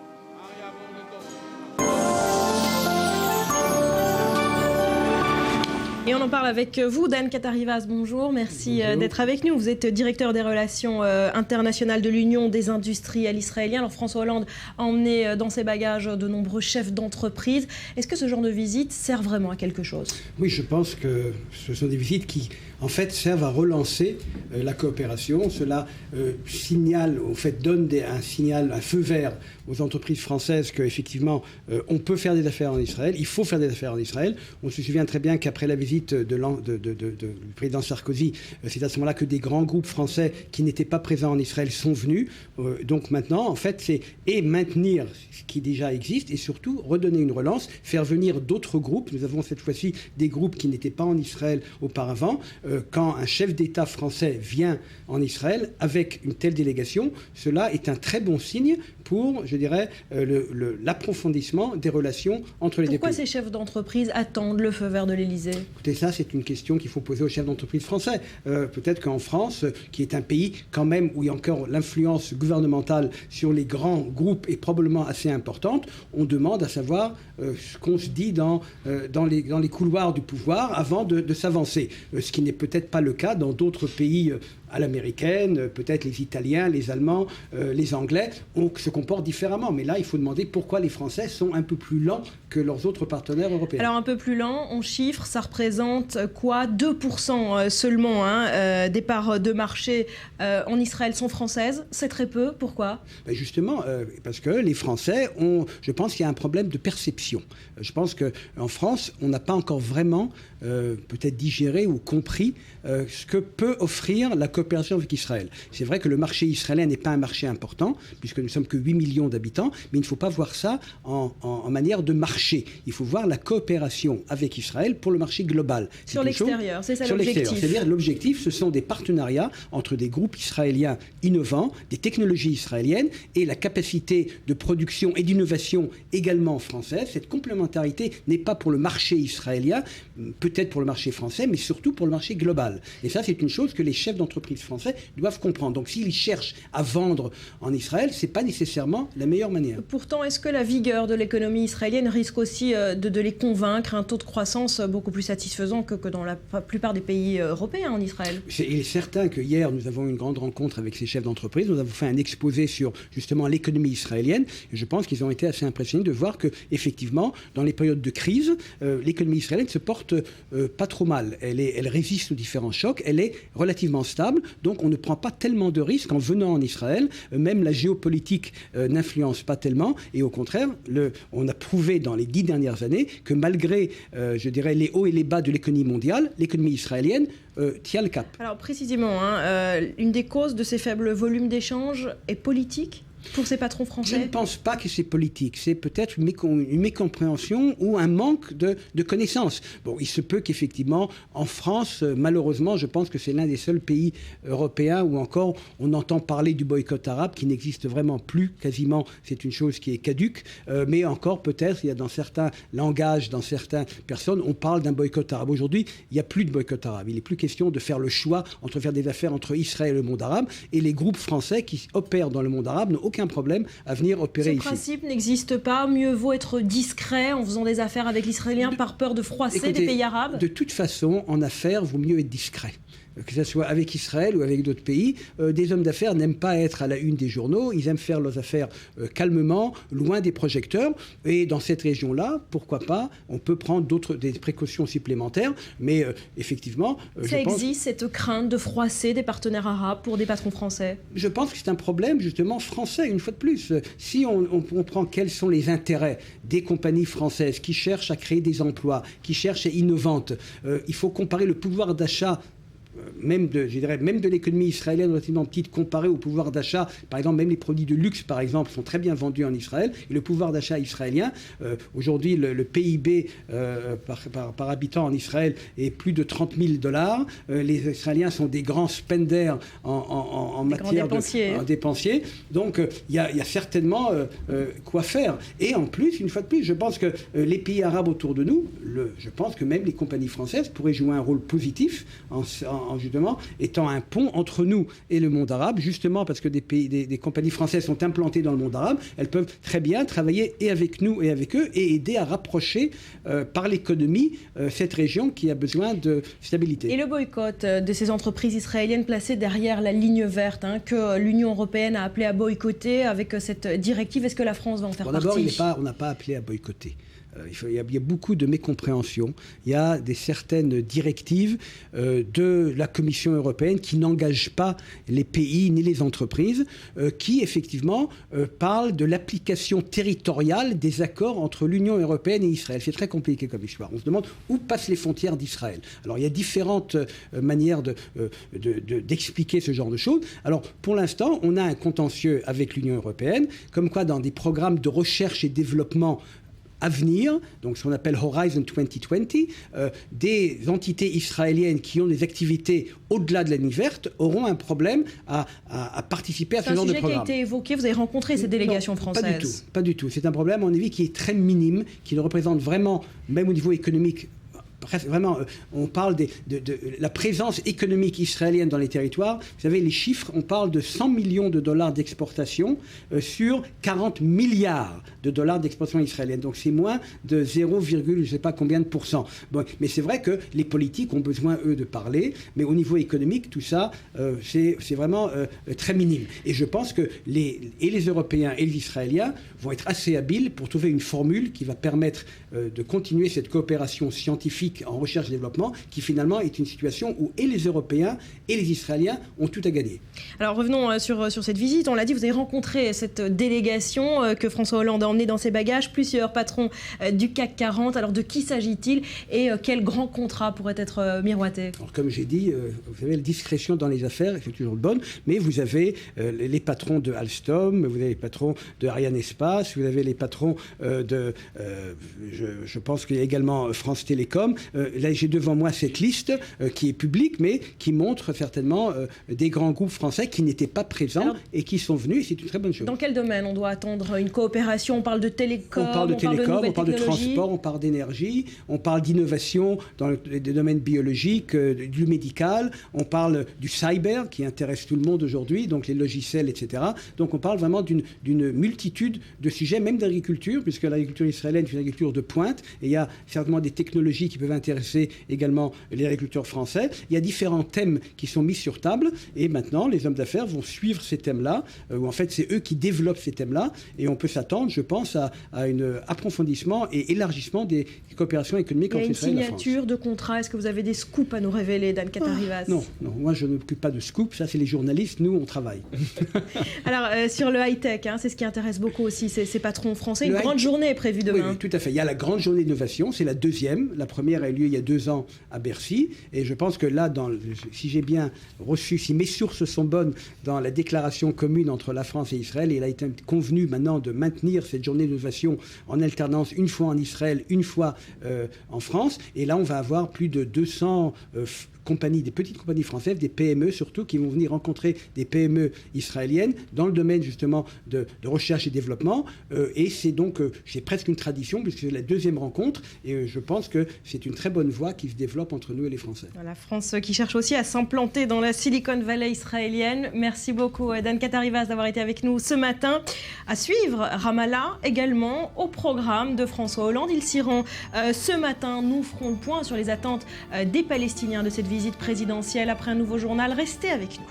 Et on en parle avec vous, Dan Katarivas, bonjour, merci d'être avec nous. Vous êtes directeur des relations internationales de l'Union des industriels israéliens. Alors François Hollande a emmené dans ses bagages de nombreux chefs d'entreprise. Est-ce que ce genre de visite sert vraiment à quelque chose?
Oui, je pense que ce sont des visites qui, en fait, servent à relancer la coopération. Cela signale, au fait, donne un signal, un feu vert aux entreprises françaises qu'effectivement, on peut faire des affaires en Israël, il faut faire des affaires en Israël. On se souvient très bien qu'après la visite du président Sarkozy, c'est à ce moment-là que des grands groupes français qui n'étaient pas présents en Israël sont venus. Donc maintenant, en fait, c'est maintenir ce qui déjà existe et surtout redonner une relance, faire venir d'autres groupes. Nous avons cette fois-ci des groupes qui n'étaient pas en Israël auparavant. Quand un chef d'État français vient en Israël avec une telle délégation, cela est un très bon signe pour, je dirais, l'approfondissement des relations entre les deux pays.
Pourquoi ces chefs d'entreprise attendent le feu vert de l'Élysée?
Écoutez, ça, c'est une question qu'il faut poser aux chefs d'entreprise français. Peut-être qu'en France, qui est un pays quand même où il y a encore l'influence gouvernementale sur les grands groupes est probablement assez importante, on demande à savoir ce qu'on se dit dans les couloirs du pouvoir avant de s'avancer. Ce qui n'est peut-être pas le cas dans d'autres pays à l'américaine, peut-être les Italiens, les Allemands, les Anglais se comportent différemment. Mais là, il faut demander pourquoi les Français sont un peu plus lents que leurs autres partenaires européens.
Alors un peu plus lent, on chiffre, ça représente quoi? 2% seulement des parts de marché en Israël sont françaises. C'est très peu. Pourquoi?
Ben justement, parce que les Français je pense qu'il y a un problème de perception. Je pense qu'en France, on n'a pas encore vraiment peut-être digéré ou compris ce que peut offrir la coopération avec Israël. C'est vrai que le marché israélien n'est pas un marché important, puisque nous ne sommes que 8 millions d'habitants, mais il ne faut pas voir ça en manière de marché. Il faut voir la coopération avec Israël pour le marché global.
Sur l'extérieur, c'est ça l'objectif.
C'est-à-dire l'objectif, ce sont des partenariats entre des groupes israéliens innovants, des technologies israéliennes et la capacité de production et d'innovation également française. Cette complémentarité n'est pas pour le marché israélien, peut-être pour le marché français, mais surtout pour le marché global. Et ça, c'est une chose que les chefs d'entreprise français doivent comprendre. Donc s'ils cherchent à vendre en Israël, ce n'est pas nécessairement la meilleure manière.
Pourtant, est-ce que la vigueur de l'économie israélienne risque aussi de les convaincre, un taux de croissance beaucoup plus satisfaisant que dans la plupart des pays européens en Israël?
Il est certain que hier, nous avons eu une grande rencontre avec ces chefs d'entreprise. Nous avons fait un exposé sur justement l'économie israélienne. Et je pense qu'ils ont été assez impressionnés de voir qu'effectivement, dans les périodes de crise, l'économie israélienne se porte pas trop mal. Elle résiste aux différents chocs. Elle est relativement stable. Donc on ne prend pas tellement de risques en venant en Israël. Même la géopolitique n'influence pas tellement. Et au contraire, on a prouvé dans les 10 dernières années que malgré, je dirais, les hauts et les bas de l'économie mondiale, l'économie israélienne tient le cap.
Alors précisément, une des causes de ces faibles volumes d'échanges est politique pour ces patrons français?
Je ne pense pas que c'est politique. C'est peut-être une mécompréhension ou un manque de connaissances. Bon, il se peut qu'effectivement, en France, malheureusement, je pense que c'est l'un des seuls pays européens où encore on entend parler du boycott arabe qui n'existe vraiment plus quasiment. C'est une chose qui est caduque. Mais encore, peut-être, il y a dans certains langages, dans certaines personnes, on parle d'un boycott arabe. Aujourd'hui, il n'y a plus de boycott arabe. Il n'est plus question de faire le choix entre faire des affaires entre Israël et le monde arabe. Et les groupes français qui opèrent dans le monde arabe n'ont aucun problème à venir opérer ici.
Ce principe n'existe pas. Mieux vaut être discret en faisant des affaires avec l'Israélien par peur de froisser des pays arabes?
De toute façon, en affaires, il vaut mieux être discret. Que ce soit avec Israël ou avec d'autres pays, des hommes d'affaires n'aiment pas être à la une des journaux, ils aiment faire leurs affaires calmement, loin des projecteurs. Et dans cette région-là, pourquoi pas, on peut prendre des précautions supplémentaires, mais effectivement...
Ça existe, cette crainte de froisser des partenaires arabes pour des patrons français?
Je pense que c'est un problème justement français, une fois de plus. Si on prend quels sont les intérêts des compagnies françaises qui cherchent à créer des emplois, qui cherchent à innovantes, il faut comparer le pouvoir d'achat même de l'économie israélienne relativement petite comparée au pouvoir d'achat. Par exemple, même les produits de luxe, par exemple, sont très bien vendus en Israël. Et le pouvoir d'achat israélien, aujourd'hui, le PIB par habitant en Israël est plus de $30 000. Les Israéliens sont des grands spenders en matière de dépensiers. Donc, il y a certainement quoi faire. Et en plus, une fois de plus, je pense que les pays arabes autour de nous, je pense que même les compagnies françaises pourraient jouer un rôle positif en justement étant un pont entre nous et le monde arabe, justement parce que des compagnies françaises sont implantées dans le monde arabe, elles peuvent très bien travailler et avec nous et avec eux et aider à rapprocher par l'économie cette région qui a besoin de stabilité.
Et le boycott de ces entreprises israéliennes placées derrière la ligne verte que l'Union européenne a appelé à boycotter avec cette directive, est-ce que la France va en faire partie?
D'abord, on n'a pas appelé à boycotter. Il y a beaucoup de mécompréhension. Il y a certaines directives de la Commission européenne qui n'engagent pas les pays ni les entreprises, qui effectivement parlent de l'application territoriale des accords entre l'Union européenne et Israël. C'est très compliqué comme histoire. On se demande où passent les frontières d'Israël. Alors il y a différentes manières d'expliquer ce genre de choses. Alors pour l'instant, on a un contentieux avec l'Union européenne, comme quoi dans des programmes de recherche et développement à venir, donc ce qu'on appelle Horizon 2020, des entités israéliennes qui ont des activités au-delà de la ligne verte auront un problème à participer à ce genre de programme.
C'est un sujet qui a été évoqué, vous avez rencontré ces délégations françaises?
Pas du tout. C'est un problème, à mon avis, qui est très minime, qui ne représente vraiment, même au niveau économique, vraiment, on parle de la présence économique israélienne dans les territoires. Vous savez, les chiffres, on parle de 100 millions de dollars d'exportation sur 40 milliards de dollars d'exportation israélienne. Donc c'est moins de 0, je ne sais pas combien de pourcents. Bon, mais c'est vrai que les politiques ont besoin, eux, de parler. Mais au niveau économique, tout ça, c'est vraiment très minime. Et je pense que les Européens et les Israéliens vont être assez habiles pour trouver une formule qui va permettre de continuer cette coopération scientifique en recherche et développement, qui finalement est une situation où et les Européens et les Israéliens ont tout à gagner.
Alors revenons sur cette visite. On l'a dit, vous avez rencontré cette délégation que François Hollande a emmenée dans ses bagages, plusieurs patrons du CAC 40. Alors de qui s'agit-il et quel grand contrat pourrait être miroité?
Alors, comme j'ai dit, vous savez, la discrétion dans les affaires est toujours bonne, mais vous avez les patrons de Alstom, vous avez les patrons de Ariane Espace, vous avez les patrons je pense qu'il y a également France Télécom. Là, j'ai devant moi cette liste qui est publique, mais qui montre certainement des grands groupes français qui n'étaient pas présents et qui sont venus. C'est une très bonne chose.
Dans quel domaine on doit attendre une coopération? On parle de télécom,
on parle de transport, on parle d'énergie, on parle d'innovation dans les domaines biologiques, du médical, on parle du cyber qui intéresse tout le monde aujourd'hui, donc les logiciels, etc. Donc on parle vraiment d'une multitude de sujets, même d'agriculture, puisque l'agriculture israélienne est une agriculture de pointe, et il y a certainement des technologies qui peuvent intéresser également les agriculteurs français. Il y a différents thèmes qui sont mis sur table et maintenant les hommes d'affaires vont suivre ces thèmes-là, ou en fait c'est eux qui développent ces thèmes-là et on peut s'attendre, je pense, à un approfondissement et élargissement des coopérations économiques entre Israël et la France.
Il y a une signature de contrat, est-ce que vous avez des scoops à nous révéler, Dan Katarivas?
Non, moi je ne m'occupe pas de scoops, ça c'est les journalistes, nous on travaille.
Alors sur le high-tech, c'est ce qui intéresse beaucoup aussi ces patrons français, une grande journée est prévue demain.
Oui, tout à fait, il y a la grande journée d'innovation, c'est la deuxième, la première a eu lieu il y a 2 ans à Bercy. Et je pense que là, si j'ai bien reçu, si mes sources sont bonnes, dans la déclaration commune entre la France et Israël, il a été convenu maintenant de maintenir cette journée d'innovation en alternance, une fois en Israël, une fois en France. Et là, on va avoir plus de 200 des petites compagnies françaises, des PME surtout, qui vont venir rencontrer des PME israéliennes dans le domaine justement de recherche et développement. Et c'est donc, c'est presque une tradition puisque c'est la deuxième rencontre et je pense que c'est une très bonne voie qui se développe entre nous et les Français.
La France qui cherche aussi à s'implanter dans la Silicon Valley israélienne. Merci beaucoup Dan Katarivas d'avoir été avec nous ce matin. À suivre, Ramallah également au programme de François Hollande. Il s'y rend ce matin. Nous ferons le point sur les attentes des Palestiniens de cette visite présidentielle. Après un nouveau journal, restez avec nous.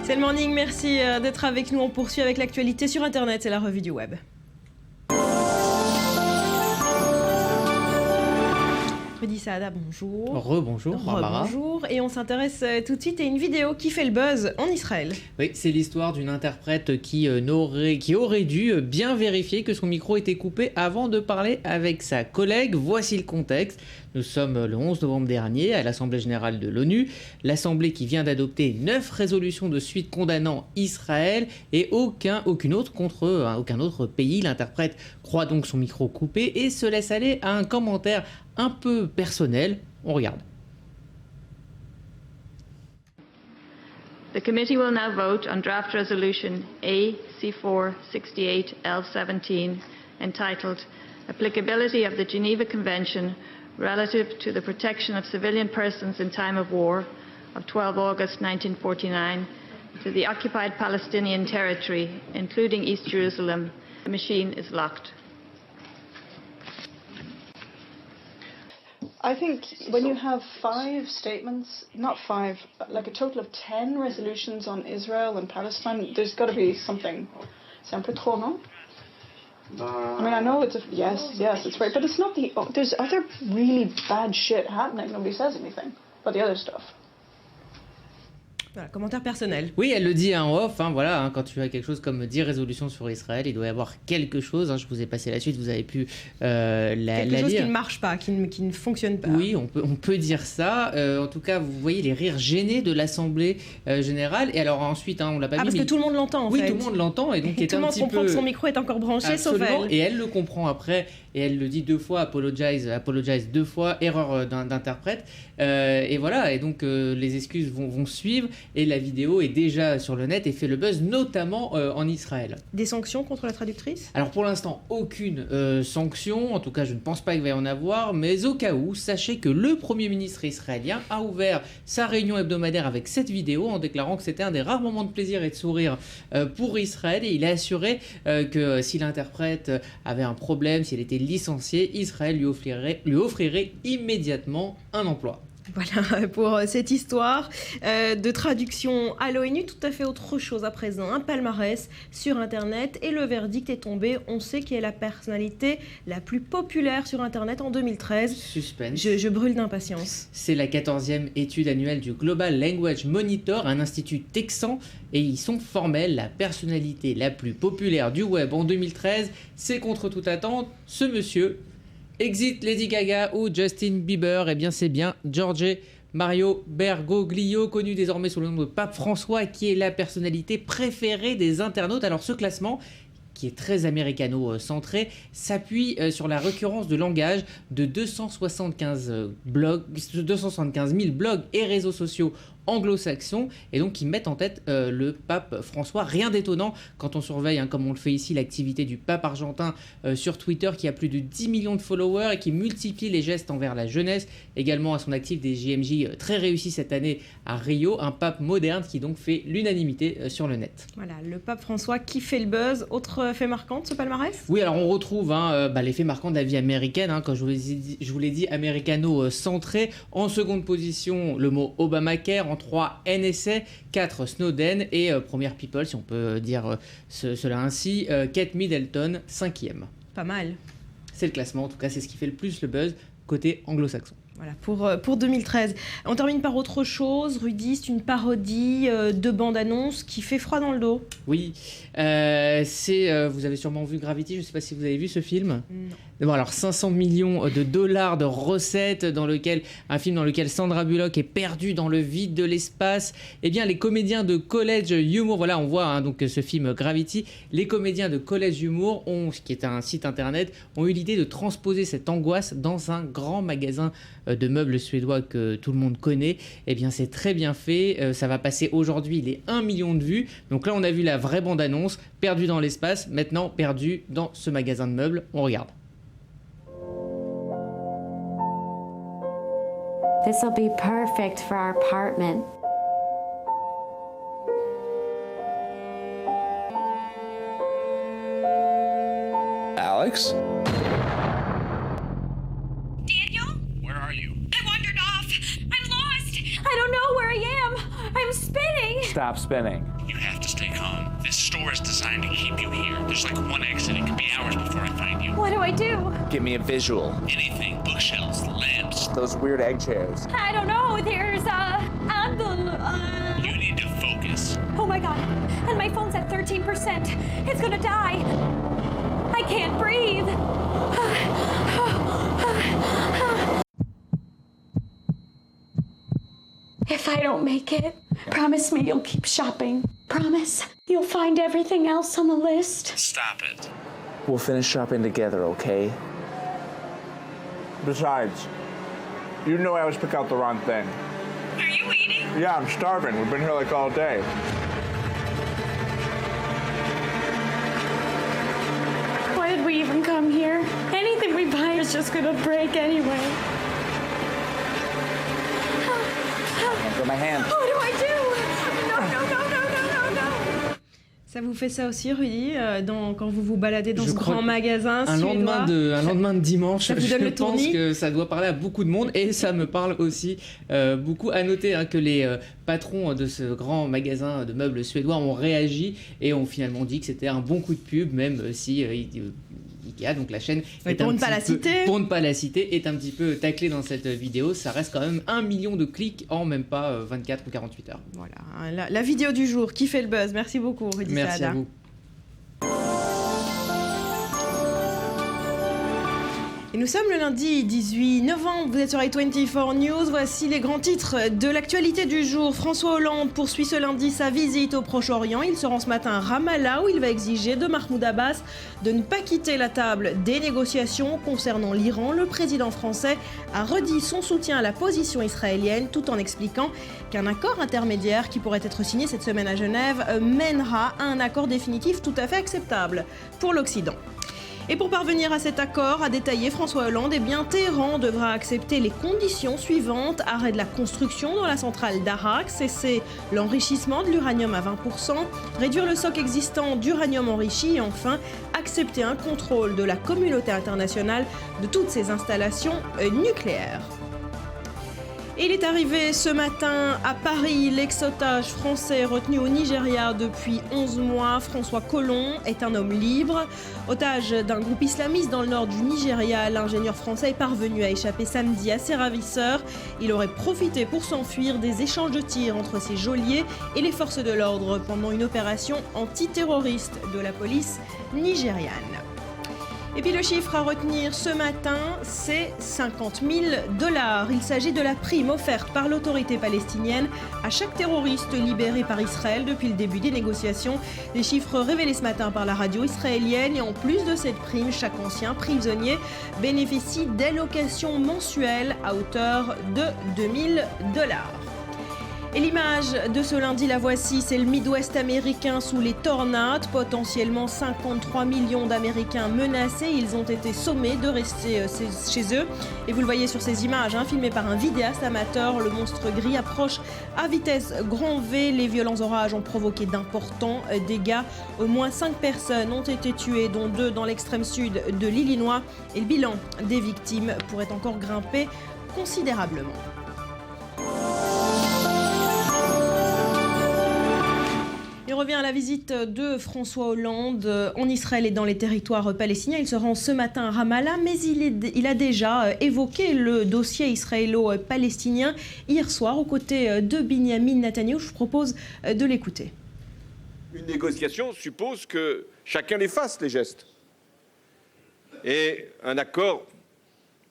C'est le Morning, merci d'être avec nous. On poursuit avec l'actualité sur Internet, c'est la revue du web. Rudy Saada, bonjour.
Rebonjour, Barbara.
Rebonjour. Et on s'intéresse tout de suite à une vidéo qui fait le buzz en Israël.
Oui, c'est l'histoire d'une interprète qui aurait dû bien vérifier que son micro était coupé avant de parler avec sa collègue. Voici le contexte. Nous sommes le 11 novembre dernier à l'Assemblée générale de l'ONU. L'Assemblée qui vient d'adopter 9 résolutions de suite condamnant Israël et aucun autre pays. L'interprète croit donc son micro coupé et se laisse aller à un commentaire un peu personnel. On regarde.
The committee will now vote on draft resolution AC468L17 entitled Applicability of the Geneva Convention relative to the protection of civilian persons in time of war of 12 August 1949 to the occupied Palestinian territory, including East Jerusalem. The machine is locked.
I think when you have 5 statements, not 5, but like a total of 10 resolutions on Israel and Palestine, there's got to be something. C'est un peu trop, non? I mean, I know it's yes, it's right, but it's not there's other really bad shit happening. Nobody says anything about the other stuff.
Voilà, commentaire personnel.
Oui, elle le dit en off, voilà, quand tu as quelque chose comme 10 résolutions sur Israël, il doit y avoir quelque chose, je vous ai passé la suite, vous avez pu la lire.
Quelque chose qui ne marche pas, qui ne fonctionne pas.
Oui, on peut dire ça. En tout cas, vous voyez les rires gênés de l'Assemblée générale. Et alors ensuite, on l'a pas mis.
Parce que tout le monde l'entend, en fait.
Oui, tout le monde l'entend. Et donc,
tout le monde comprend que son micro est encore branché, sauf elle.
Et elle le comprend après. Et elle le dit 2 fois, apologize 2 fois, erreur d'interprète. Et voilà, et donc les excuses vont suivre. Et la vidéo est déjà sur le net et fait le buzz, notamment en Israël.
Des sanctions contre la traductrice ?
Alors pour l'instant, aucune sanction. En tout cas, je ne pense pas qu'il va y en avoir. Mais au cas où, sachez que le Premier ministre israélien a ouvert sa réunion hebdomadaire avec cette vidéo en déclarant que c'était un des rares moments de plaisir et de sourire pour Israël. Et il a assuré que si l'interprète avait un problème, si elle était licenciée, Israël lui offrirait immédiatement un emploi.
Voilà pour cette histoire de traduction à l'ONU. Tout à fait autre chose à présent, un palmarès sur Internet et le verdict est tombé. On sait qui est la personnalité la plus populaire sur Internet en 2013.
Suspense.
Je brûle d'impatience.
C'est la 14e étude annuelle du Global Language Monitor, un institut texan, et ils sont formels. La personnalité la plus populaire du web en 2013, c'est contre toute attente ce monsieur. Exit Lady Gaga ou Justin Bieber, eh bien c'est bien Jorge Mario Bergoglio, connu désormais sous le nom de Pape François, qui est la personnalité préférée des internautes. Alors ce classement, qui est très américano-centré, s'appuie sur la récurrence de langage de 275 000 blogs et réseaux sociaux anglo-saxons, et donc qui mettent en tête le pape François. Rien d'étonnant quand on surveille, comme on le fait ici, l'activité du pape argentin sur Twitter, qui a plus de 10 millions de followers et qui multiplie les gestes envers la jeunesse. Également à son actif des JMJ très réussis cette année à Rio, un pape moderne qui donc fait l'unanimité sur le net.
Voilà, le pape François qui fait le buzz. Autre fait marquant de ce palmarès ?
Oui, alors on retrouve les faits marquants de la vie américaine, quand je vous l'ai dit, américano-centré. En seconde position, le mot Obamacare. En 3, NSA, 4, Snowden et première people, si on peut dire cela ainsi, Kate Middleton, 5e.
Pas mal.
C'est le classement, en tout cas c'est ce qui fait le plus le buzz côté anglo-saxon.
Voilà, pour 2013. On termine par autre chose. Rudy, c'est une parodie de bande-annonce qui fait froid dans le dos.
Oui, vous avez sûrement vu Gravity, je ne sais pas si vous avez vu ce film.
Non.
Bon, alors 500 millions de dollars de recettes, un film dans lequel Sandra Bullock est perdue dans le vide de l'espace. Eh bien, les comédiens de College Humor, voilà, on voit donc ce film Gravity, les comédiens de College Humor, qui est un site internet, ont eu l'idée de transposer cette angoisse dans un grand magasin de meubles suédois que tout le monde connaît. Eh bien, c'est très bien fait. Ça va passer aujourd'hui les 1 million de vues. Donc là, on a vu la vraie bande-annonce, perdu dans l'espace, maintenant perdu dans ce magasin de meubles. On regarde.
This will be perfect for our apartment.
Alex?
Daniel? Where are you? I wandered off. I'm lost. I don't know where I am. I'm spinning.
Stop spinning.
You have to stay calm. This store is designed to keep you here. There's like one exit. It could be hours before I find you. What do I do?
Give me a visual.
Anything. Bookshelves, lamps,
those weird egg chairs?
I don't know. There's
You need to focus.
Oh my god. And my phone's at 13%. It's gonna die. I can't breathe. If I don't make it, promise me you'll keep shopping. Promise you'll find everything else on the list.
Stop it. We'll finish shopping together, okay? Besides, you know I always pick out the wrong thing.
Are you eating?
Yeah, I'm starving. We've been here like all day.
Why did we even come here? Anything we buy is just gonna break anyway.
For my hand.
What do I do? No, no, no, no, no, no, no.
Ça vous fait ça aussi, Rudy, quand vous vous baladez dans ce grand magasin
un
suédois
lendemain de dimanche,
ça vous donne
je
le
pense
tournis
que ça doit parler à beaucoup de monde et ça me parle aussi beaucoup. À noter que les patrons de ce grand magasin de meubles suédois ont réagi et ont finalement dit que c'était un bon coup de pub, même si Ikea, donc la chaîne,
pour ne pas la citer,
est un petit peu taclée dans cette vidéo. Ça reste quand même 1 million de clics en même pas 24 ou 48 heures.
Voilà, la vidéo du jour qui fait le buzz. Merci beaucoup, Rudy Saada.
Merci à vous.
Et nous sommes le lundi 18 novembre, vous êtes sur i24 News, voici les grands titres de l'actualité du jour. François Hollande poursuit ce lundi sa visite au Proche-Orient. Il se rend ce matin à Ramallah où il va exiger de Mahmoud Abbas de ne pas quitter la table des négociations concernant l'Iran. Le président français a redit son soutien à la position israélienne tout en expliquant qu'un accord intermédiaire qui pourrait être signé cette semaine à Genève mènera à un accord définitif tout à fait acceptable pour l'Occident. Et pour parvenir à cet accord, a détaillé François Hollande, Téhéran devra accepter les conditions suivantes: arrêt de la construction dans la centrale d'Arak, cesser l'enrichissement de l'uranium à 20%, réduire le stock existant d'uranium enrichi et enfin accepter un contrôle de la communauté internationale de toutes ces installations nucléaires. Il est arrivé ce matin à Paris, l'ex-otage français retenu au Nigeria depuis 11 mois. François Collomb est un homme libre. Otage d'un groupe islamiste dans le nord du Nigeria, l'ingénieur français est parvenu à échapper samedi à ses ravisseurs. Il aurait profité pour s'enfuir des échanges de tirs entre ses geôliers et les forces de l'ordre pendant une opération antiterroriste de la police nigériane. Et puis le chiffre à retenir ce matin, c'est 50 000 $. Il s'agit de la prime offerte par l'autorité palestinienne à chaque terroriste libéré par Israël depuis le début des négociations. Des chiffres révélés ce matin par la radio israélienne. Et en plus de cette prime, chaque ancien prisonnier bénéficie d'allocations mensuelles à hauteur de 2 000 $. Et l'image de ce lundi, la voici, c'est le Midwest américain sous les tornades. Potentiellement 53 millions d'Américains menacés. Ils ont été sommés de rester chez eux. Et vous le voyez sur ces images, filmées par un vidéaste amateur, le monstre gris approche à vitesse grand V. Les violents orages ont provoqué d'importants dégâts. Au moins 5 personnes ont été tuées, dont 2 dans l'extrême sud de l'Illinois. Et le bilan des victimes pourrait encore grimper considérablement. Il revient à la visite de François Hollande en Israël et dans les territoires palestiniens. Il se rend ce matin à Ramallah, mais il a déjà évoqué le dossier israélo-palestinien hier soir aux côtés de Binyamin Netanyahou. Je vous propose de l'écouter.
Une négociation suppose que chacun les fasse, les gestes. Et un accord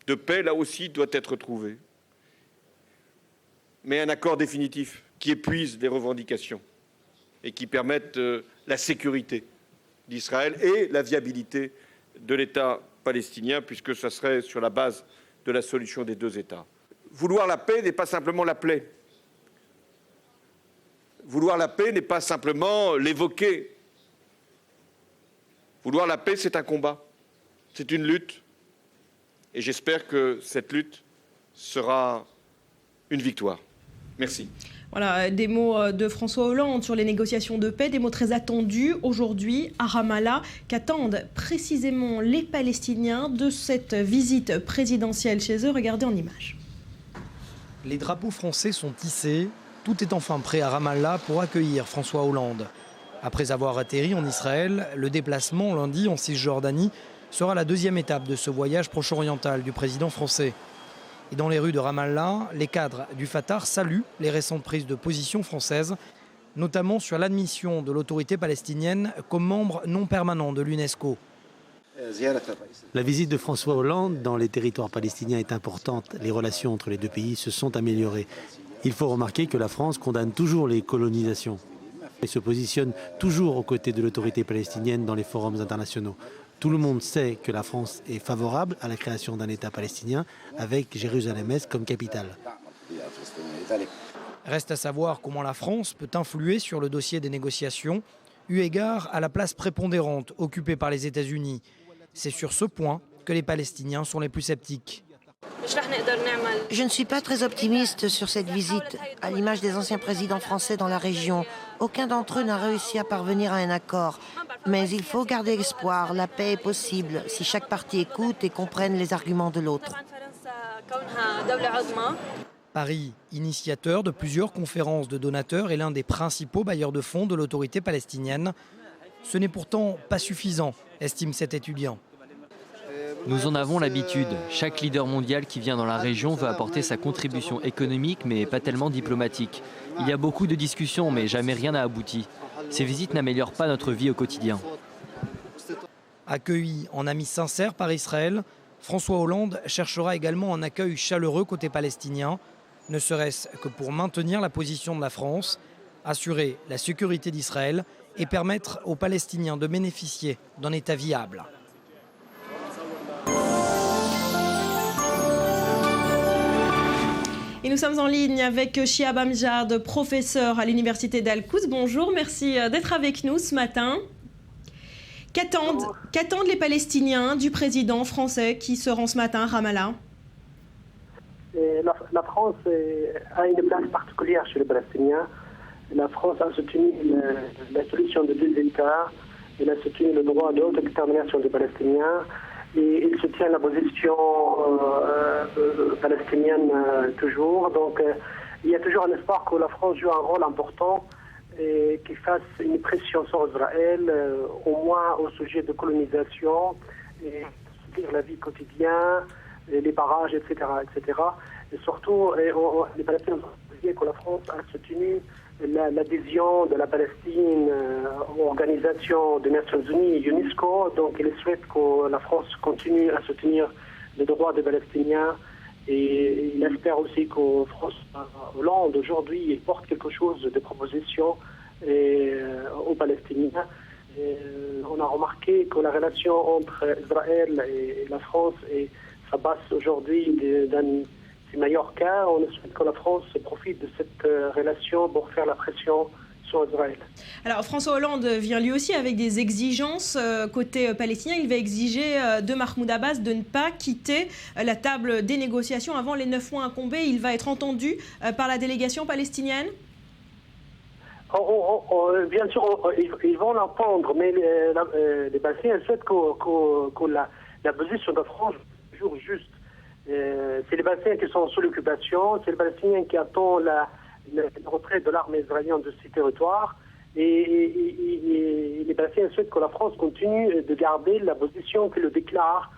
de paix, là aussi, doit être trouvé. Mais un accord définitif qui épuise les revendications et qui permettent la sécurité d'Israël et la viabilité de l'État palestinien, puisque ça serait sur la base de la solution des 2 États. Vouloir la paix n'est pas simplement la plaie. Vouloir la paix n'est pas simplement l'évoquer. Vouloir la paix, c'est un combat, c'est une lutte. Et j'espère que cette lutte sera une victoire. Merci.
Voilà, des mots de François Hollande sur les négociations de paix, des mots très attendus aujourd'hui à Ramallah. Qu'attendent précisément les Palestiniens de cette visite présidentielle chez eux? Regardez en images.
Les drapeaux français sont tissés. Tout est enfin prêt à Ramallah pour accueillir François Hollande. Après avoir atterri en Israël, le déplacement lundi en Cisjordanie sera la 2e étape de ce voyage proche-oriental du président français. Et dans les rues de Ramallah, les cadres du Fatah saluent les récentes prises de position françaises, notamment sur l'admission de l'autorité palestinienne comme membre non permanent de l'UNESCO.
La visite de François Hollande dans les territoires palestiniens est importante. Les relations entre les deux pays se sont améliorées. Il faut remarquer que la France condamne toujours les colonisations et se positionne toujours aux côtés de l'autorité palestinienne dans les forums internationaux. Tout le monde sait que la France est favorable à la création d'un État palestinien avec Jérusalem-Est comme capitale.
Reste à savoir comment la France peut influer sur le dossier des négociations, eu égard à la place prépondérante occupée par les États-Unis. C'est sur ce point que les Palestiniens sont les plus sceptiques.
Je ne suis pas très optimiste sur cette visite. À l'image des anciens présidents français dans la région, aucun d'entre eux n'a réussi à parvenir à un accord. Mais il faut garder espoir, la paix est possible si chaque partie écoute et comprenne les arguments de l'autre.
Paris, initiateur de plusieurs conférences de donateurs et l'un des principaux bailleurs de fonds de l'autorité palestinienne. Ce n'est pourtant pas suffisant, estime cet étudiant.
Nous en avons l'habitude. Chaque leader mondial qui vient dans la région veut apporter sa contribution économique, mais pas tellement diplomatique. Il y a beaucoup de discussions, mais jamais rien n'a abouti. Ces visites n'améliorent pas notre vie au quotidien.
Accueilli en ami sincère par Israël, François Hollande cherchera également un accueil chaleureux côté palestinien, ne serait-ce que pour maintenir la position de la France, assurer la sécurité d'Israël et permettre aux Palestiniens de bénéficier d'un État viable.
Et nous sommes en ligne avec Chihab Amjad, professeur à l'université d'Al-Quds. Bonjour, merci d'être avec nous ce matin. Qu'attendent les Palestiniens du président français qui se rend ce matin à Ramallah?
La France a une place particulière chez les Palestiniens. La France a soutenu la solution de deux États. Elle a soutenu le droit d'autodétermination des Palestiniens. Et il soutient la position palestinienne toujours. Donc il y a toujours un espoir que la France joue un rôle important et qu'il fasse une pression sur Israël, au moins au sujet de colonisation, et la vie quotidienne, les barrages, etc. etc. Et surtout, les Palestiniens ont dit que la France a soutenu l'adhésion de la Palestine aux organisations des Nations Unies et UNESCO. Donc il souhaite que la France continue à soutenir les droits des Palestiniens et il espère aussi que François Hollande aujourd'hui porte quelque chose de proposition aux Palestiniens. On a remarqué que la relation entre Israël et la France s'abasse aujourd'hui d'un meilleur cas. On souhaite que la France profite de cette relation pour faire la pression sur Israël.
Alors François Hollande vient lui aussi avec des exigences côté palestinien. Il va exiger de Mahmoud Abbas de ne pas quitter la table des négociations avant les 9 mois incombés. Il va être entendu par la délégation palestinienne?
Bien sûr, ils vont l'entendre, mais les Palestiniens souhaitent que la position de la France est toujours juste. C'est les Palestiniens qui sont sous l'occupation, c'est les Palestiniens qui attendent le retrait de l'armée israélienne de ces territoires. Et les Palestiniens souhaitent que la France continue de garder la position qui le déclare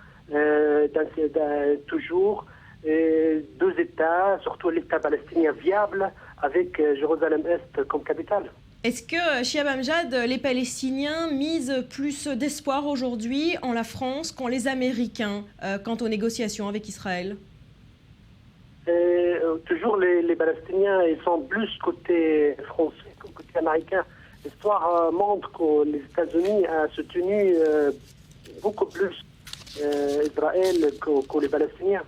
toujours deux États, surtout l'État palestinien viable avec Jérusalem-Est comme capitale.
Est-ce que, Chihab Amjad, les Palestiniens misent plus d'espoir aujourd'hui en la France qu'en les Américains quant aux négociations avec Israël?
Toujours les Palestiniens, ils sont plus côté français que côté américain. L'histoire montre que les États-Unis ont soutenu beaucoup plus Israël que les Palestiniens.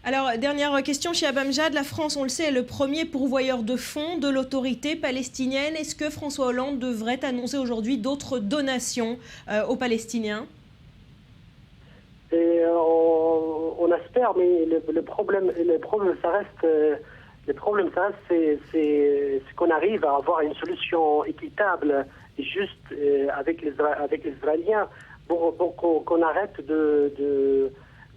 Alors, dernière question, Chihab Amjad, la France, on le sait, est le premier pourvoyeur de fonds de l'autorité palestinienne. Est-ce que François Hollande devrait annoncer aujourd'hui d'autres donations aux Palestiniens?
On espère, mais le problème, ça reste, c'est qu'on arrive à avoir une solution équitable et juste avec les Israéliens pour qu'on arrête de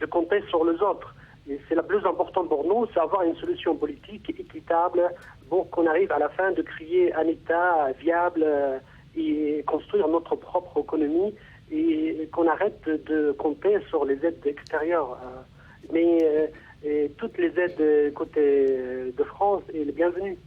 compter sur les autres. Et c'est la plus importante pour nous, c'est avoir une solution politique équitable pour qu'on arrive à la fin de créer un État viable et construire notre propre économie et qu'on arrête de compter sur les aides extérieures. Mais Et toutes les aides côté de France est les bienvenues.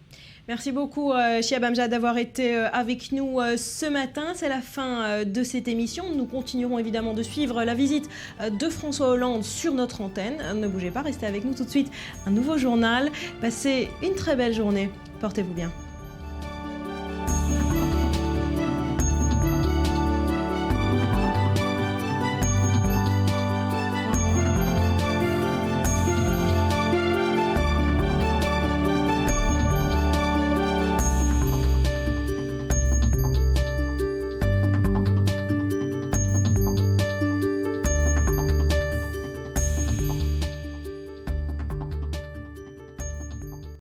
Merci beaucoup, Chiab Amjad, d'avoir été avec nous ce matin. C'est la fin de cette émission. Nous continuerons évidemment de suivre la visite de François Hollande sur notre antenne. Ne bougez pas, restez avec nous tout de suite. Un nouveau journal. Passez une très belle journée. Portez-vous bien.